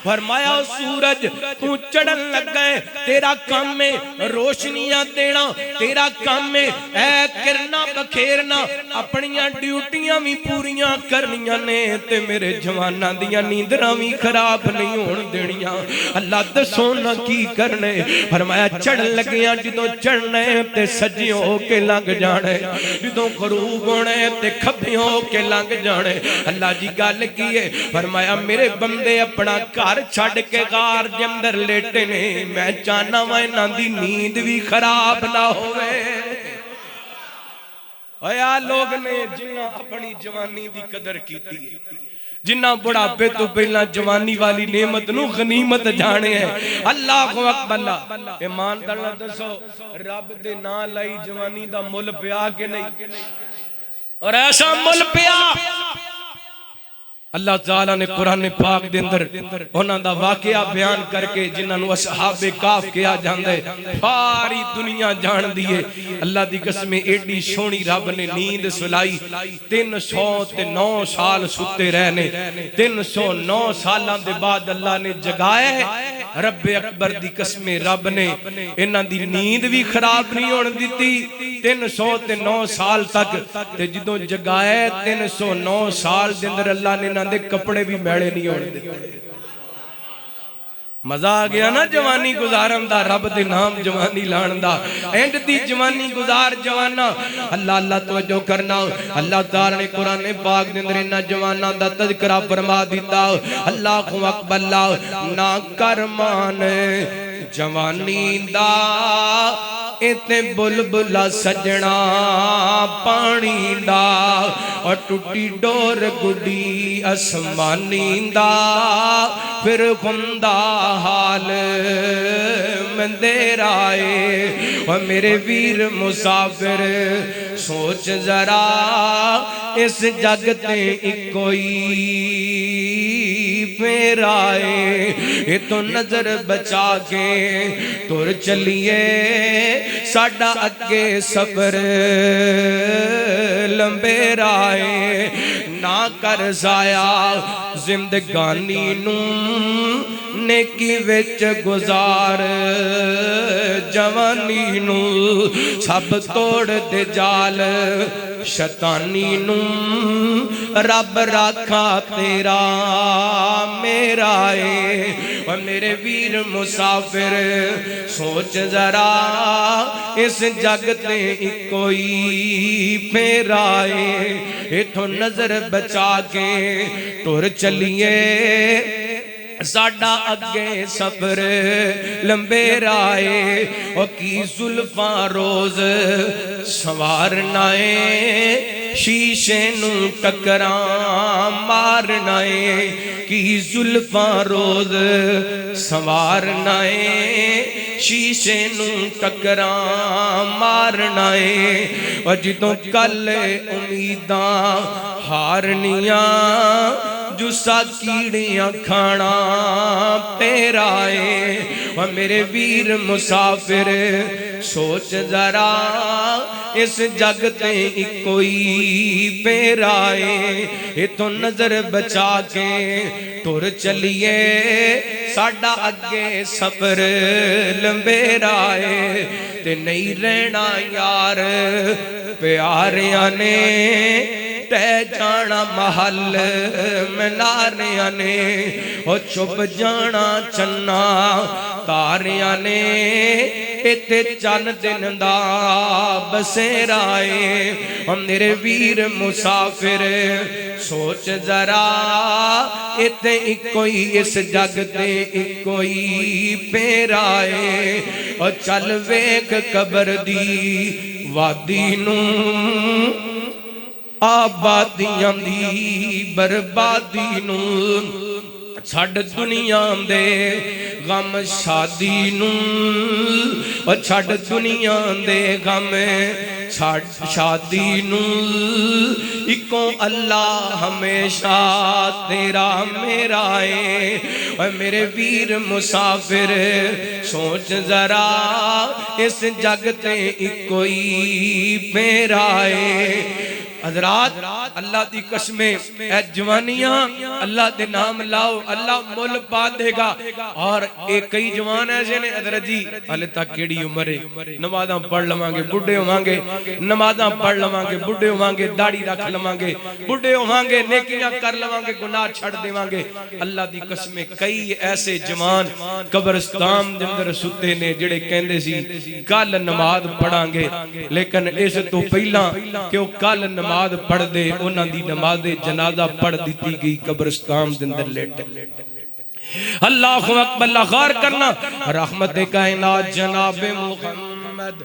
فرمایا سورج تو چڑھن لگ گئے تیرا کام ہے روشنیاں دینا تیرا کام ہے اے کرنا بکھیرنا اپنیاں ڈیوٹیاں بھی پوریاں کرنیاں نے تے میرے جواناں دیاں نیندراں بھی خراب نہیں ہون دینیاں اللہ دسو نہ کی کرنے فرمایا چڑھن لگیاں جدوں چڑھنے تے سجے ہو کے لنگ جانے جدوں غروب ہونے تے کھبے ہو کے لنگ جانے اللہ جی گل کی ہے فرمایا میرے بندے اپنا گھر چھڑ کے غار دے اندر لیٹے نے میں چاہنا وا انہاں دی نیند بھی خراب نہ ہوئے اے لوگ نے جنہ اپنی جوانی دی قدر کیتی ہے، جنہ بڑھاپے تو پہلا جوانی والی نعمت نو غنیمت جانے ہیں۔ اللہ اکبر۔ ایمان دلہ دسو رب دے نا لائی جوانی دا مل پیا کہ نہیں؟ اور ایسا مل پیا اللہ تعالیٰ نے قرآن پاک دے اندر انہاں دا واقعہ بیان کر کے جنہاں نو اصحاب کاف کیا جاندے ساری دنیا جان دیئے۔ اللہ دی قسم ایڈی سونی رب نے نیند سلائی، 309 سال ستے رہنے، 309 سالان دے بعد اللہ نے جگائے۔ رب اکبر دی قسم رب نے انہاں دی نیند بھی خراب نہیں ہونے دیتی 309 سال تک، تے جدوں جگائے 309 سال دے اندر اللہ نے دے کپڑے بھی میڑے نہیں ہونے دیتے۔ مزہ آگیا نا جوانی گزارن دا، رب دے نام جوانی لان دا، اینڈ دی جوانی گزار جوانا۔ اللہ اللہ توجہ کرنا، اللہ تعالیٰ نے قرآن پاک دے اندر انہاں جوانا دا تذکرہ فرما دیتا۔ اللہ اکبر اللہ نا کرمان جوانی دا ایتے بلبلا سجنا پانی دا، اور ٹوٹی ڈور گڈی اسمانی دا، پھر خندہ حال مندیر آئے۔ اور میرے ویر مسافر سوچ ذرا اس جگ تے ایک کوئی پھر آئے، یہ تو نظر بچا کے تر چلیے ساڑا اگے سفر لمبے رائے۔ نہ کر ضائع زندگانی نو نیکی وچ گزار، جوانی نو سب توڑ دے جال شیطانی نو، رب راکھا تیرا میرا اے۔ اور میرے ویر مسافر سوچ ذرا اس جگ تے کوئی پھر آئے، اتھو نظر بچا کے ٹر چلیے ساڑا اگے سفر لمبے رائے۔ اور کی زلفاں روز سوارنائے، شیشے نو ٹکراں مارنائے، کی زلفاں روز سوارنائے، شیشے نو ٹکراں مارنائے۔ اور جدوں کل امیداں ہارنیاں، جسا کیڑیاں کھانا پیرائے۔ اور میرے ویر مسافر سوچ ذرا اس جگ تے کوئی پھر آئے، یہ تو نظر بچا کے ٹر چلیے ساڑا اگے سفر لمبے رائے۔ تے نہیں رہنا یار پیاریاں نے، تے جانا محل مناریاں نے، اور چھپ جانا چنا تاریاں نے، ایتے چند دن دا بسیرائے۔ اور میرے ویر مسافر سوچ ذرا ایتے کوئی اس جگ تے کوئی پھر آئے۔ اور چل ویک قبر دی وادی نو، آبادیاں دی بربادی نو، چھڑ دنیا دے غم شادی نو، اور چھڑ دنیا دے غم شادی نو، اکوں اللہ ہمیشہ تیرا میرا ہے۔ اور میرے ویر مسافر سوچ ذرا اس جگ تے کوئی پھر آئے۔ حضرات اللہ دی قسمیں اے جوانیاں اللہ دے نام لاؤ، اللہ مل پا دے گا۔ اور ایک کئی جوان ایسے نے حضرت جی حالے تک کیڑی عمرے، نمازاں پڑھ لوانگے بڑھے ہوانگے، نمازاں پڑھ لوانگے بڑھے ہوانگے، داڑھی رکھ لوانگے بڑھے ہوانگے، نیکیاں کر لوانگے، گناہ چھڑ دیوانگے۔ اللہ دی قسمیں کئی ایسے جوان قبرستان دے اندر ستے نے جڑے کہندے سی کل نماز پڑھانگے، لیکن اس تو پہلا کہ وہ کل نماز پڑھ دے انہاں دی نماز جنازہ پڑھ دیتی گئی قبرستان دے اندر لیٹے۔ اللہ اکبر، اللہ غار کرنا۔ رحمت کائنات جناب محمد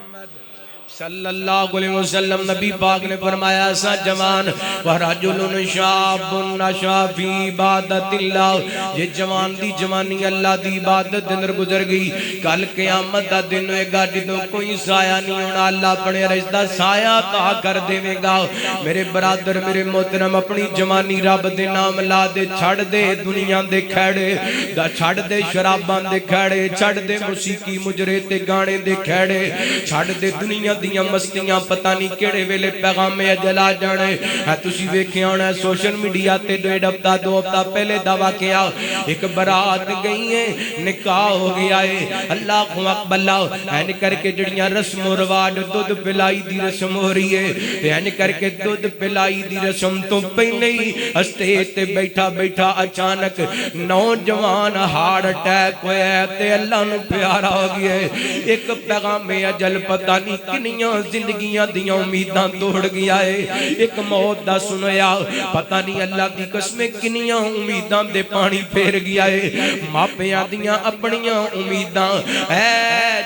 صلی اللہ علیہ وسلم نبی پاک نے فرمایا سا جوان وَرَجُلٌ شَابٌ نَشَا فِي عِبَادَتِ اللَّهِ یہ جوان دی جوانی اللہ دی عبادت دن گزر گئی کل قیامت دا دن ہوئے گا جدوں کوئی سایہ نہیں ہونا اللہ اپنے رشتہ سایہ عطا کر دے گا میرے برادر میرے محترم اپنی جوانی رب دے نام لا دے چھڑ دے دنیا دے کھڑے دا چھڑ دے شرابان دے کھڑے چھڑ دے موسیقی مجرے تے گانے دے کھڑے چھڑ دے دنیا دیاں مستیاں پتہ نہیں کیڑے ویلے پیغام اجلا جانے ہے تسی ویکھے ہونا سوشل میڈیا تے 1.5 ہفتہ 2 ہفتہ پہلے دعویٰ کیا ایک برات گئی ہے نکاح ہو گیا ہے اللہ اکبر اللہ این کر کے جڑیاں رسم و رواج دودھ پلائی دی رسم ہو رہی ہے این کر کے دودھ پلائی دی رسم تو پہلے ہی اسٹیج تے بیٹھا بیٹھا اچانک نوجوان ہارٹ اٹیک ہویا ہے تے اللہ نو پیارا ہو گیا ہے ایک پیغام اجل پتہ نہیں کنیاں زندگیاں دیاں امیداں توڑ گیا ہے ایک موت دا سنیا پتہ نہیں اللہ دی قسمیں کنیاں امیداں دے پانی پھیر گیا ہے ماپیاں دیاں اپنیاں امیداں اے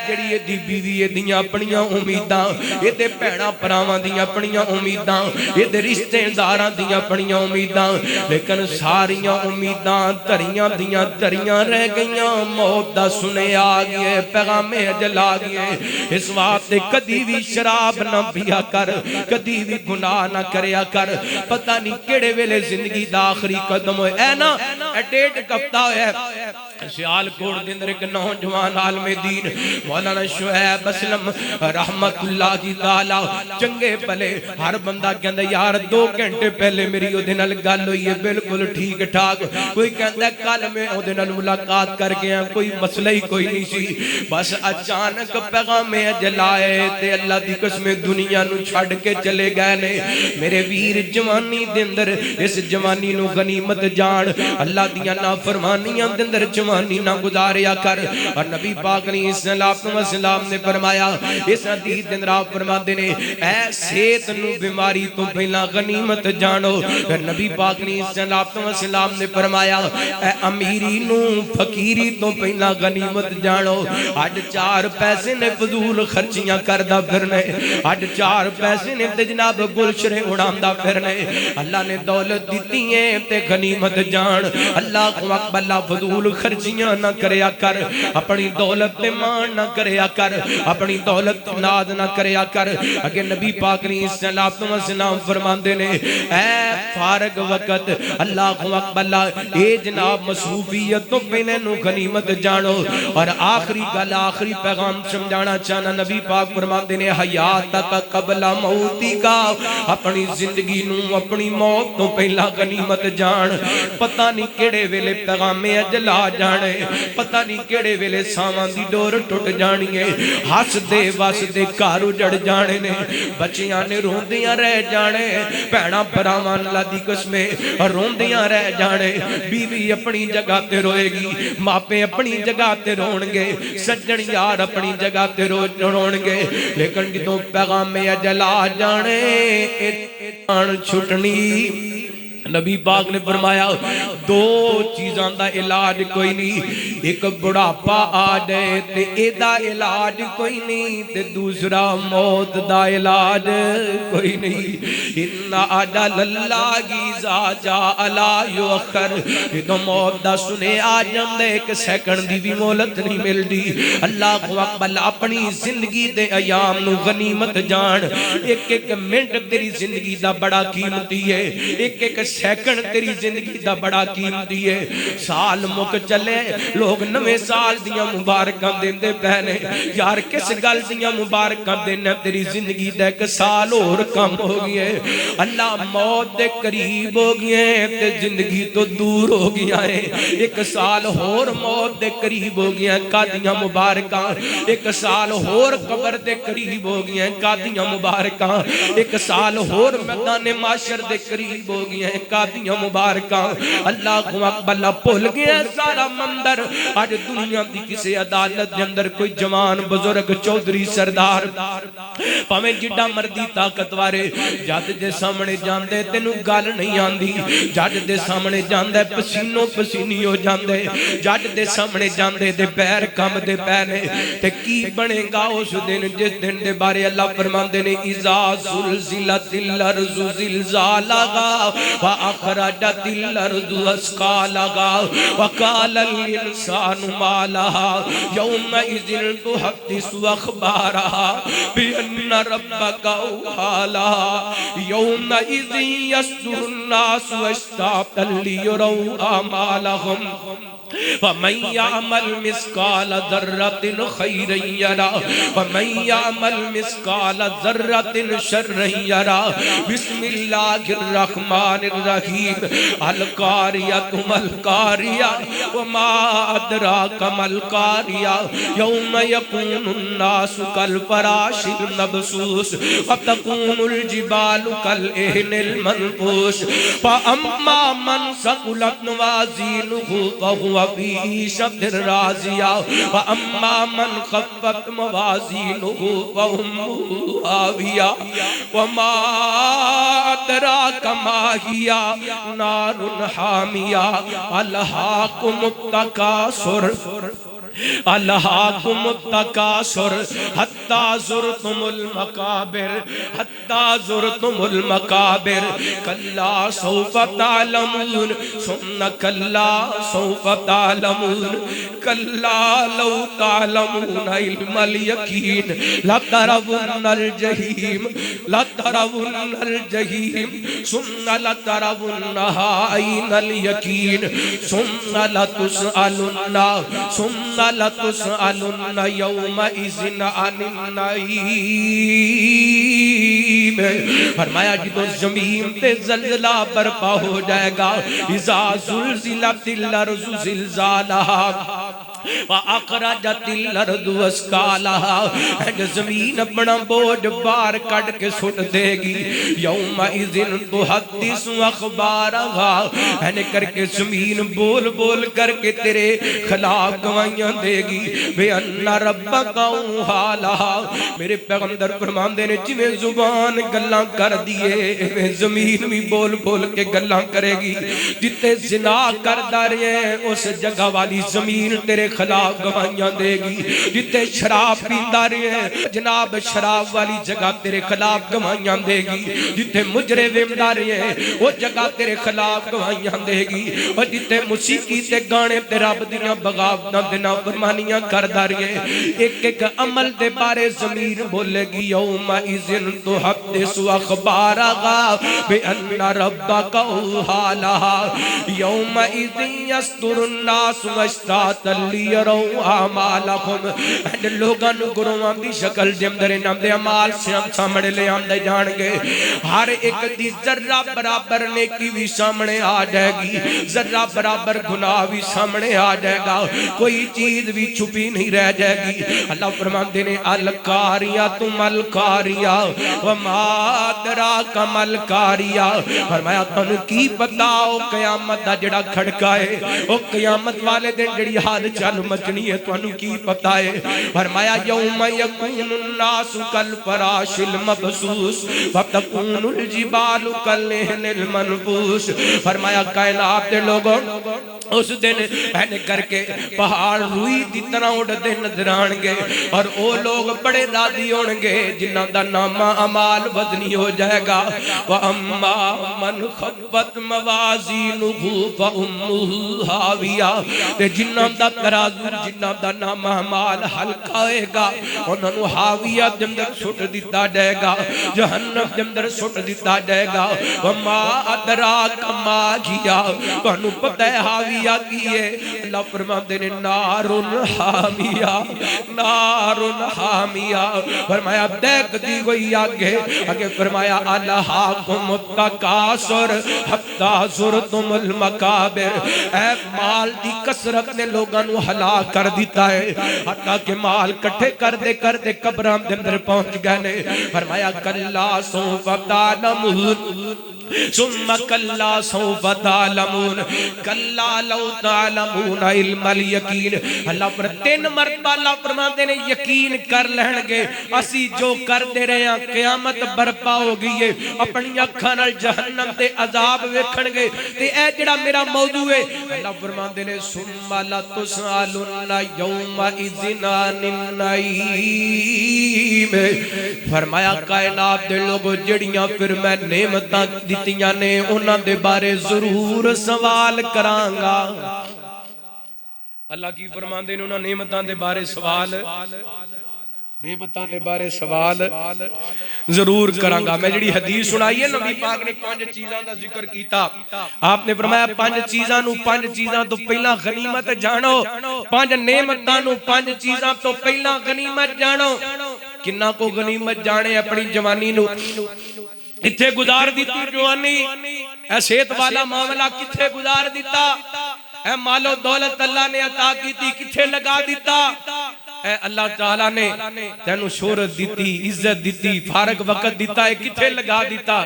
جڑی دی بیوی دیاں اپنیاں امیداں یہ دے پیڑا پراواں دیاں اپنیاں امیداں یہ دے رشتے داراں دیاں اپنیاں امیداں لیکن ساریاں امیداں دریاں دیاں دریاں رہ گئیاں موت دا سنے آگئے پیغام اجل آگئے اس واسطے کدی بھی شراب نہ پیا کر کدی بھی گناہ نہ کریا کر پتہ نہیں کیڑے ویلے زندگی دا آخری قدم ہوئے اے نا 1.5 ہفتہ ہوئے سیال کوڑ دن ایک نوجوان عالم دین مولانا شعیب اسلم رحمت اللہ کی تعالیٰ چنگے پلے ہر بندہ کہندہ یار 2 گھنٹے پہلے میری او دن گل ہوئی ہے بالکل ٹھیک ٹھاک کوئی کہندہ کل میں او دن ملاقات کر گیا کوئی مسئلہ ہی کوئی نہیں سی بس اچانک پیغام اجل آئے تے اللہ دی قسم دنیا نو چھڑ کے چلے گئے نے میرے ویر جوانی دندر اس جوانی نو غنیمت جان اللہ دیاں نافرمانیاں دندر جوانی نہ گزاریا کر اور نبی پاک علیہ السلام نے فرمایا اس حدیث دن راہ فرما دینے اے صحت نو بیماری تو پہلا غنیمت جانو پھر نبی پاک علیہ السلام نے فرمایا اے امیری نو فقیری تو پہلا غنیمت جانو آج 4 پیسے نے فضول خرچیاں کردہ پھرنے آج 4 پیسے نے جناب گلشرے اڑاندہ پھرنے اللہ نے دولت دیتی ہیں تے غنیمت جان اللہ کو اکبر اللہ فضول خرچیاں نہ کریا کر اپنی دولت پہ مان نہ کریا کر اپنی دولت ناد نہ کریا کر اگر نبی پاک علیہ السلام فرماندے نے اے فارغ وقت اللہ کو اکبر اللہ اے جناب مصروفیت تو پہلے نو غنیمت جانو اور آخری گل آخری پیغام سمجھانا چاہنا نبی پاک فرماندے نے حیات تک قبل موتی کا اپنی زندگی نو اپنی موت تو پہلا غنیمت جان پتہ نہیں کیڑے ویلے پیغام اجل آ جانے پتہ نہیں کیڑے ویلے سامان دی ڈور ٹوٹ جانی ہے ہس دے وس دے گھر اجڑ جانے نے بچیاں نے روندیاں رہ جانے بھیڑاں پراواں اللہ دی قسمیں روندیاں رہ جانے بیوی اپنی جگہ تے روئے گی ماپے اپنی جگہ تے رون گے سجن یار اپنی جگہ تے رون گے لیکن جدوں پیغام اجل آ جانے جان چھٹنی نبی پاک نے فرمایا 2 چیزاں دا علاج کوئی نہیں ایک بڑھاپا آ جائے تے ایدہ علاج کوئی نہیں تے دوسرا موت دا علاج کوئی نہیں انہا اجل اللہ اذا جاء لا یؤخر تو موت دا سنے آ جاندے 1 سیکنڈ دی بھی مہلت نہیں مل دی اللہ کو اکبر اپنی زندگی دے ایام نو غنیمت جان ایک منٹ تیری زندگی دا بڑا قیمتی ہے ایک سیکنڈ تیری زندگی دا بڑا قیمتی ہے سال مک چلے لوگ نوے سال دیاں مبارکاں دیندے پہنے یار کس گل دیاں مبارکاں دینے تیری زندگی دا 1 سال اور کم ہو گئے اللہ موت دے قریب ہو گئے تے زندگی تو دور ہو گیا ہے 1 سال اور موت دے قریب ہو گیا ہے قادیاں مبارکاں 1 سال اور قبر دے قریب ہو گیا ہے قادیاں مبارکاں 1 سال اور میدان معاشر دے قریب ہو گیا ہے کعبیاں مبارکاں اللہ اکبر بھول گیا سارا مندر اج دنیا دی کسی عدالت دے اندر کوئی جوان بزرگ چودھری سردار پاویں جڈا مردی طاقتوارے جج دے سامنے جاندے تینوں گل نہیں آندی جج دے سامنے جاندے پسینوں پسینی ہو جاندے جج دے سامنے جاندے دے پیر کم دے پینے تے کی بنے گا اس دن جس دن دے بارے اللہ فرماندے نے اذا زلزلت الارض زلزالها واخرجت الارض اثقالها وقال الانسان ما لها يومئذ تحدث اخبارها بان ربك اوحى لها يومئذ يصدر الناس اشتاتا ليروا اعمالهم ومن يعمل مثقال ذرة خيرا يره ومن يعمل مثقال ذرة شرا يره بسم الله الرحمن الرحيم القارية ما القارية وما أدراك ما القارية يوم يكون الناس كالفراش المبثوث وتكون الجبال كالعهن المنفوش فأما من ثقلت موازينه فهو وفي عيشة راضية وأما من خفت موازينه فأمه هاوية وما أدراك ما هي نار حامية ألهاكم التكاثر ألهاكم التكاثر حتى زرتم المقابر حتى زرتم المقابر كلا سوف تعلمون ثم كلا سوف تعلمون كلا لو تعلمون علم اليقين لترون الجحيم لترون الجحيم ثم لترونها عين اليقين ثم لتسألن ثم لتسألن يومئذ عن النعيم فرمایا جب زمین تے زلزلہ برپا ہو جائے گا اذا زلزلت الارض زلزالها وَأَخْرَجَتِ الْأَرْضُ أَثْقَالَهَا زمین اپنا بوجھ بار کٹ کے سٹ دے گی یومئذ تحدث اخبارها اینے کر کے زمین بول بول کر کے تیرے خلاف گواہیاں دے گی بِأَنَّ رَبَّكَ أَوْحَىٰ لَهَا میرے پیغمبر فرماندے نے جویں زبان گلاں کر دیے زمین بھی بول بول کے گلاں کرے گی جتے زنا کردہ رہے اس جگہ والی زمین تیرے خلاف گواہیاں دے گی جتے شراب پیندہ رہے جناب شراب والی جگہ تیرے خلاف گواہیاں دے گی جتے مجرے ویمدہ رہے وہ جگہ تیرے خلاف گواہیاں دے گی اور جتے موسیقی تے گانے تے رب دیاں بغاوتاں تے نافرمانیاں کردہ رہے ایک ایک عمل دے بارے زمین بولے گی یومئذ تحدث اخبارها بأن ربك أوحى لها يومئذ يصدر الناس اشتاتا ليروا اعمالهم لوگاں نوں گروہاں دی شکل دے اندر انہاں دے اعمال سامنے لے آندے جان گے ہر ایک دی ذرہ برابر نیکی بھی سامنے آ جائے گی ذرہ برابر گناہ بھی سامنے آ جائے گا کوئی چیز بھی چھپی نہیں رہ جائے گی اللہ فرماندے نے القاریۃ ملقاریۃ وما ادراک ملقاریۃ فرمایا تانوں کی پتہ او قیامت دا جڑا کھڑکا ہے او قیامت والے دن جڑی حال چل مچنی ہے تانوں کی پتہ ہے فرمایا یوم یکون الناس کالفراش المبثوث وتکون الجبال کالعہن المنفوش فرمایا کائنات دے لوگوں اس دن اینے کر کے پہاڑ روئی دی طرح اڑدے نظر آن گے اور او لوگ بڑے راضی ہون گے جنہاں دا نامہ اعمال وزنی ہو جائے گا وَأَمَّا مَنْ خَفَّتْ مَوَازِينُهُ فَأُمُّهُ هَاوِيَةٌ تے جنہاں دا ترازو جنہاں دا نامہ اعمال ہلکا ہوئے گا انہاں نوں ہاویہ دے اندر سٹ دتا جائے گا جہنم دے اندر سٹ دتا جائے گا وَمَا أَدْرَاكَ مَا هِيَ تانوں پتہ ہے ہاویہ کیے اللہ فرماتے نے نارن حامیہ نارن حامیہ فرمایا دیکھ دی گئی آگے آگے فرمایا الہاکم التکاثر حتی زرتم المقابر اے مال دی کثرت نے لوگاں نوں ہلاک کر دیتا ہے حتی کہ مال کٹھے کر دے قبراں دے اندر پہنچ گئے نے فرمایا کلا سوف تعلمون ثم کلا سوف تعلمون کلا لو تعلمون علم الیقین اللہ پر 3 مرتبہ اللہ فرماتے ہیں یقین کر لین گے اسی جو کر دے رہے ہیں قیامت برپا ہو گئی ہے اپنی اکھاں نال جہنم تے عذاب ویکھن گے تے اے جڑا میرا موضوع ہے اللہ فرماتے ہیں ثم لتسألن یومئذ عن النعیم فرمایا کائنات دے لوگوں جڑیاں پھر میں نعمتاں دتیاں نے انہاں دے بارے ضرور سوال کراں گا اللہ کی فرماندے نے انہاں نعمتاں دے بارے سوال نعمتاں دے بارے سوال ضرور کراں گا میں جڑی حدیث سنائی ہے نبی پاک نے 5 چیزاں دا ذکر کیتا آپ نے فرمایا 5 چیزاں نو 5 چیزاں تو پہلا غنیمت جانو 5 نعمتاں نو 5 چیزاں تو پہلا غنیمت جانو کنا کو غنیمت جانے اپنی جوانی نو کتھے گزار دیتی جوانی اے صحت والا معاملہ کتھے گزار دیتا اے مال و دولت اللہ نے عطا کی تھی کتھے لگا دیتا اے اللہ تعالیٰ نے تینو شہرت دیتی عزت دیتی فارغ وقت دیتا ہے کتھے لگا دیتا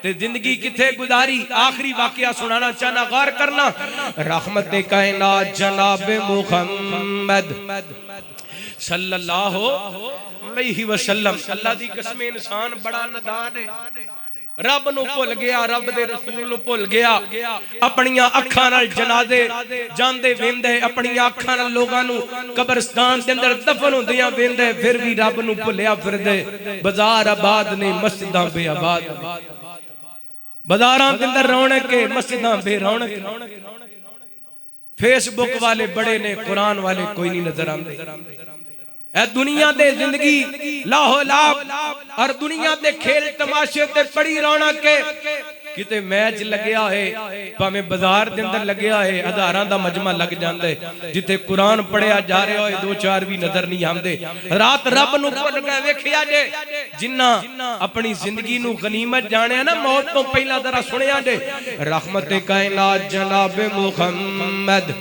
تے زندگی کتھے گزاری آخری واقعہ سنانا چاہنا غور کرنا رحمت کائنات جناب محمد صلی اللہ علیہ وسلم اللہ دی قسم انسان بڑا ندان ہے رب نو بھول گیا رب دے رسول نو بھول گیا اپنی اکھاں نال جنازے جاندے ویندے اپنی اکھاں نال لوگاں نو قبرستان دے اندر دفن ہوندیاں ویندے پھر بھی رب نو بھولیا پھردے بازار آباد نے مسجداں بے آباد بازاراں دے اندر رونق کے مسجداں بے رونق فیس بک والے بڑے نے قرآن والے کوئی نہیں نظر آندے اے دنیا دے زندگی لاہو لاب اور دنیا دے کھیل تماشے تے پڑی رونق کے کتے میچ لگیا ہے پاویں بازار دے اندر لگیا ہے ہزاراں دا مجمع لگ جاندا ہے جتے قرآن پڑھیا جا رہے ہوئے 2-4 بھی نظر نہیں آندے رات رب نو بھول گئے ویکھیا جے جنہ اپنی زندگی نو غنیمت جانے نا موت تو پہلا ذرا سنیا جے رحمت کائنات جناب محمد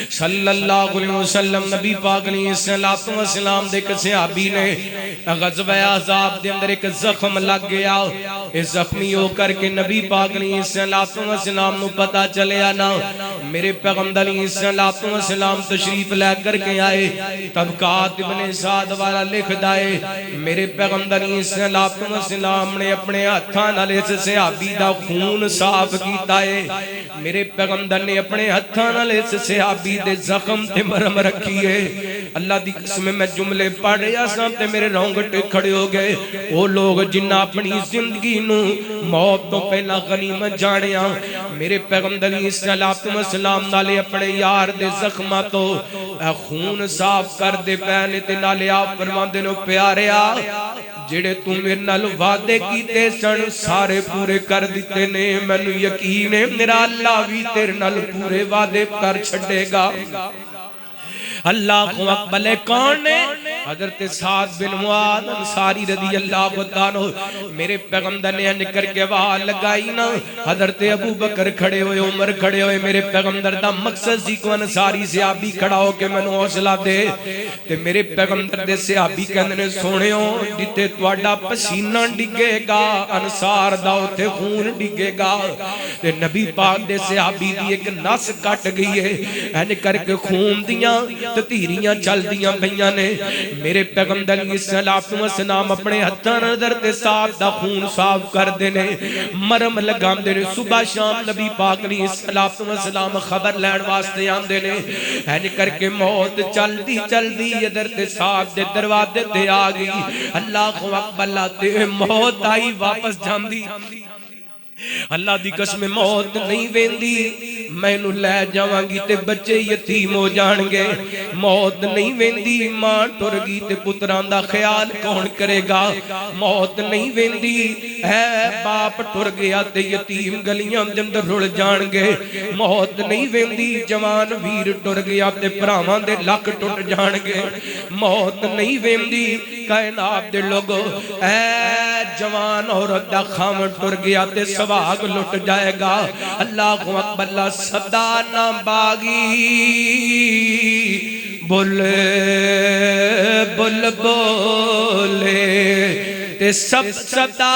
صلی اللہ علیہ وسلم نبی پاک علیہ السلام دے کسے صحابی نے غزوہ احزاب دے اندر ایک زخم لگ گیا اس زخمی ہو کر کے نبی پاک علیہ السلام نو پتا چلیا نا میرے پیغمبر علیہ السلام تشریف لے کر کے آئے طبقات ابن سعد والا لکھ دائے میرے پیغمبر علیہ السلام نے اپنے ہتھاں نال اس صحابی دا خون صاف کیتا ہے میرے پیغمبر نے اپنے ہتھاں نال اس صحابی دے زخم تے مرم رکھی ہے اللہ دی قسم میں جملے پڑھ رہا سا تے میرے رونگٹے کھڑے ہو گئے وہ لوگ جنہ اپنی زندگی نو موت تو پہلا غنیمت جانیا میرے پیغمبر علیہ السلام نالے اپنے یار دے زخمہ تو خون صاف کر دے پہلے تے نالے آپ فرماندے نو پیاریا جڑے تم میرے نال وعدے کیتے سن سارے پورے کر دیتے نے مینو یقین ہے میرا اللہ بھی تیرے نال پورے وعدے کر چھڑے گا اللہ اکبر کون نے حضرت سعد بن معاذ انصاری رضی اللہ عنہ میرے پیغمبر نے نکر کے آواز لگائی نا حضرت ابو بکر کھڑے ہوئے عمر کھڑے ہوئے میرے پیغمبر دا مقصد سی کو انصاری صحابی کھڑا ہو کے مینوں حوصلہ دے تے میرے پیغمبر دے صحابی کہندے نے سونےو جتے تواڈا پسینہ ڈگے گا انصار دا اوتھے خون ڈگے گا تے نبی پاک دے صحابی دی ایک نس کٹ گئی ہے این کر کے خون دیاں تیریاں چل دیاں پئیاں نے میرے پیغمبر علیہ السلام اپنے ہتھاں نظر تے صاف دا خون صاف کر دینے مرم لگام دینے صبح شام نبی پاک علیہ السلام خبر لین واسطے آن دینے این کر کے موت چل دی ادھر تے صاف دے دروازے تے آگئی اللہ اکبر اللہ تے موت آئی واپس جان دی اللہ دی قسم موت نہیں ویندی مینوں لے جاواں گی تے بچے یتیم ہو جان گے موت نہیں ویندی ماں ٹر گئی تے پتراں دا خیال کون کرے گا موت نہیں ویندی اے باپ ٹر گیا تے یتیم گلیاں دے اندر رل جان گے موت نہیں ویندی جوان ویر ٹر گیا تے بھراواں دے لک ٹٹ جان گے موت نہیں ویندی کائنات دے لوگو اے جوان عورت دا خاوند ٹر گیا تے سواگ لٹ جائے گا اللہ اکبر اللہ صدا نہ باغی بول بول بولے تے سب صدا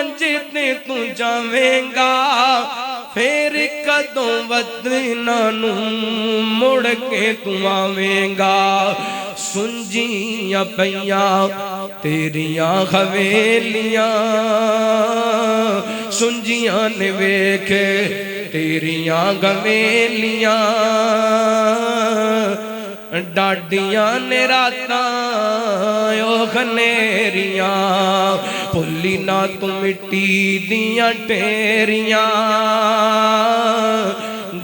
منجے تے تو جاویں گا پھر کدوں وطناں نوں مڑ کے تو آویں گا سنجیاں پیاں تیریاں حویلیاں سنجیاں نے ویکھے تیریاں حویلیاں ڈاڈیاں نے راتاں او گھنیریاں پھلی نہ تو مٹی دیاں ٹیریاں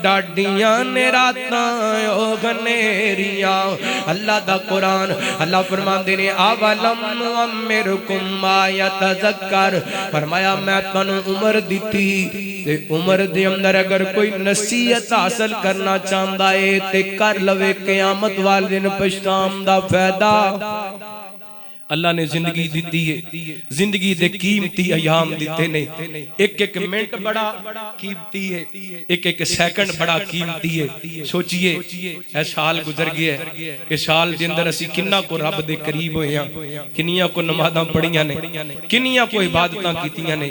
ڈاڈیاں نے راتاں او گھنیریاں اللہ دا قرآن اللہ فرماندے نے اولم نعمرکم ما یتذکر فرمایا میں تانوں عمر دتی تے عمر دے اندر اگر کوئی نصیحت حاصل کرنا چاہندا ہے تے کر لوے قیامت والے دن پچھتام دا فائدہ اللہ نے زندگی دیتی ہے زندگی دے قیمتی ایام دیتے نے ایک ایک منٹ بڑا قیمتی ہے ایک ایک سیکنڈ بڑا قیمتی ہے سوچئے اے سال گزر گیا ہے اس سال دے اندر اسی کنہ کو رب دے قریب ہوئے ہیں کنیاں کو نمازاں پڑھیاں نے کنیاں کو عبادتاں کیتیاں نے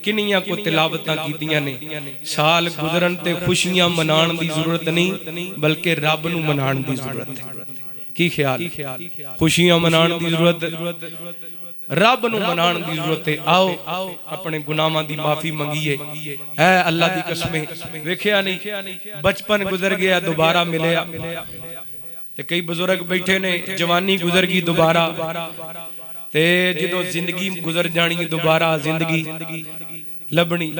کنیاں کو تلاوتاں کیتیاں نے سال گزرن تے خوشیاں منان دی ضرورت نہیں بلکہ رب نو منان دی ضرورت ہے کی خیال خوشیاں منان دی ضرورت رب نو منان دی ضرورت ہے آؤ اپنے گناہاں دی معافی منگیے اے اللہ دی قسمیں ویکھیا نہیں بچپن گزر گیا دوبارہ ملیا تے کئی بزرگ بیٹھے نے جوانی گزر گئی دوبارہ تے جدو زندگی گزر جانی دوبارہ زندگی لبنی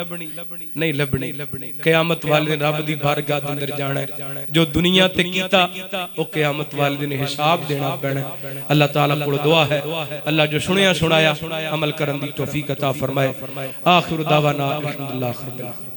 نہیں لبنی قیامت والے دن رب دی بارگاہ دے اندر جانا ہے جو دنیا تے کیتا وہ قیامت والے دن حساب دینا پینا ہے اللہ تعالیٰ کو دعا ہے اللہ جو سنیا سنایا عمل کرن دی توفیق عطا فرمائے آخر دعوانا الحمدللہ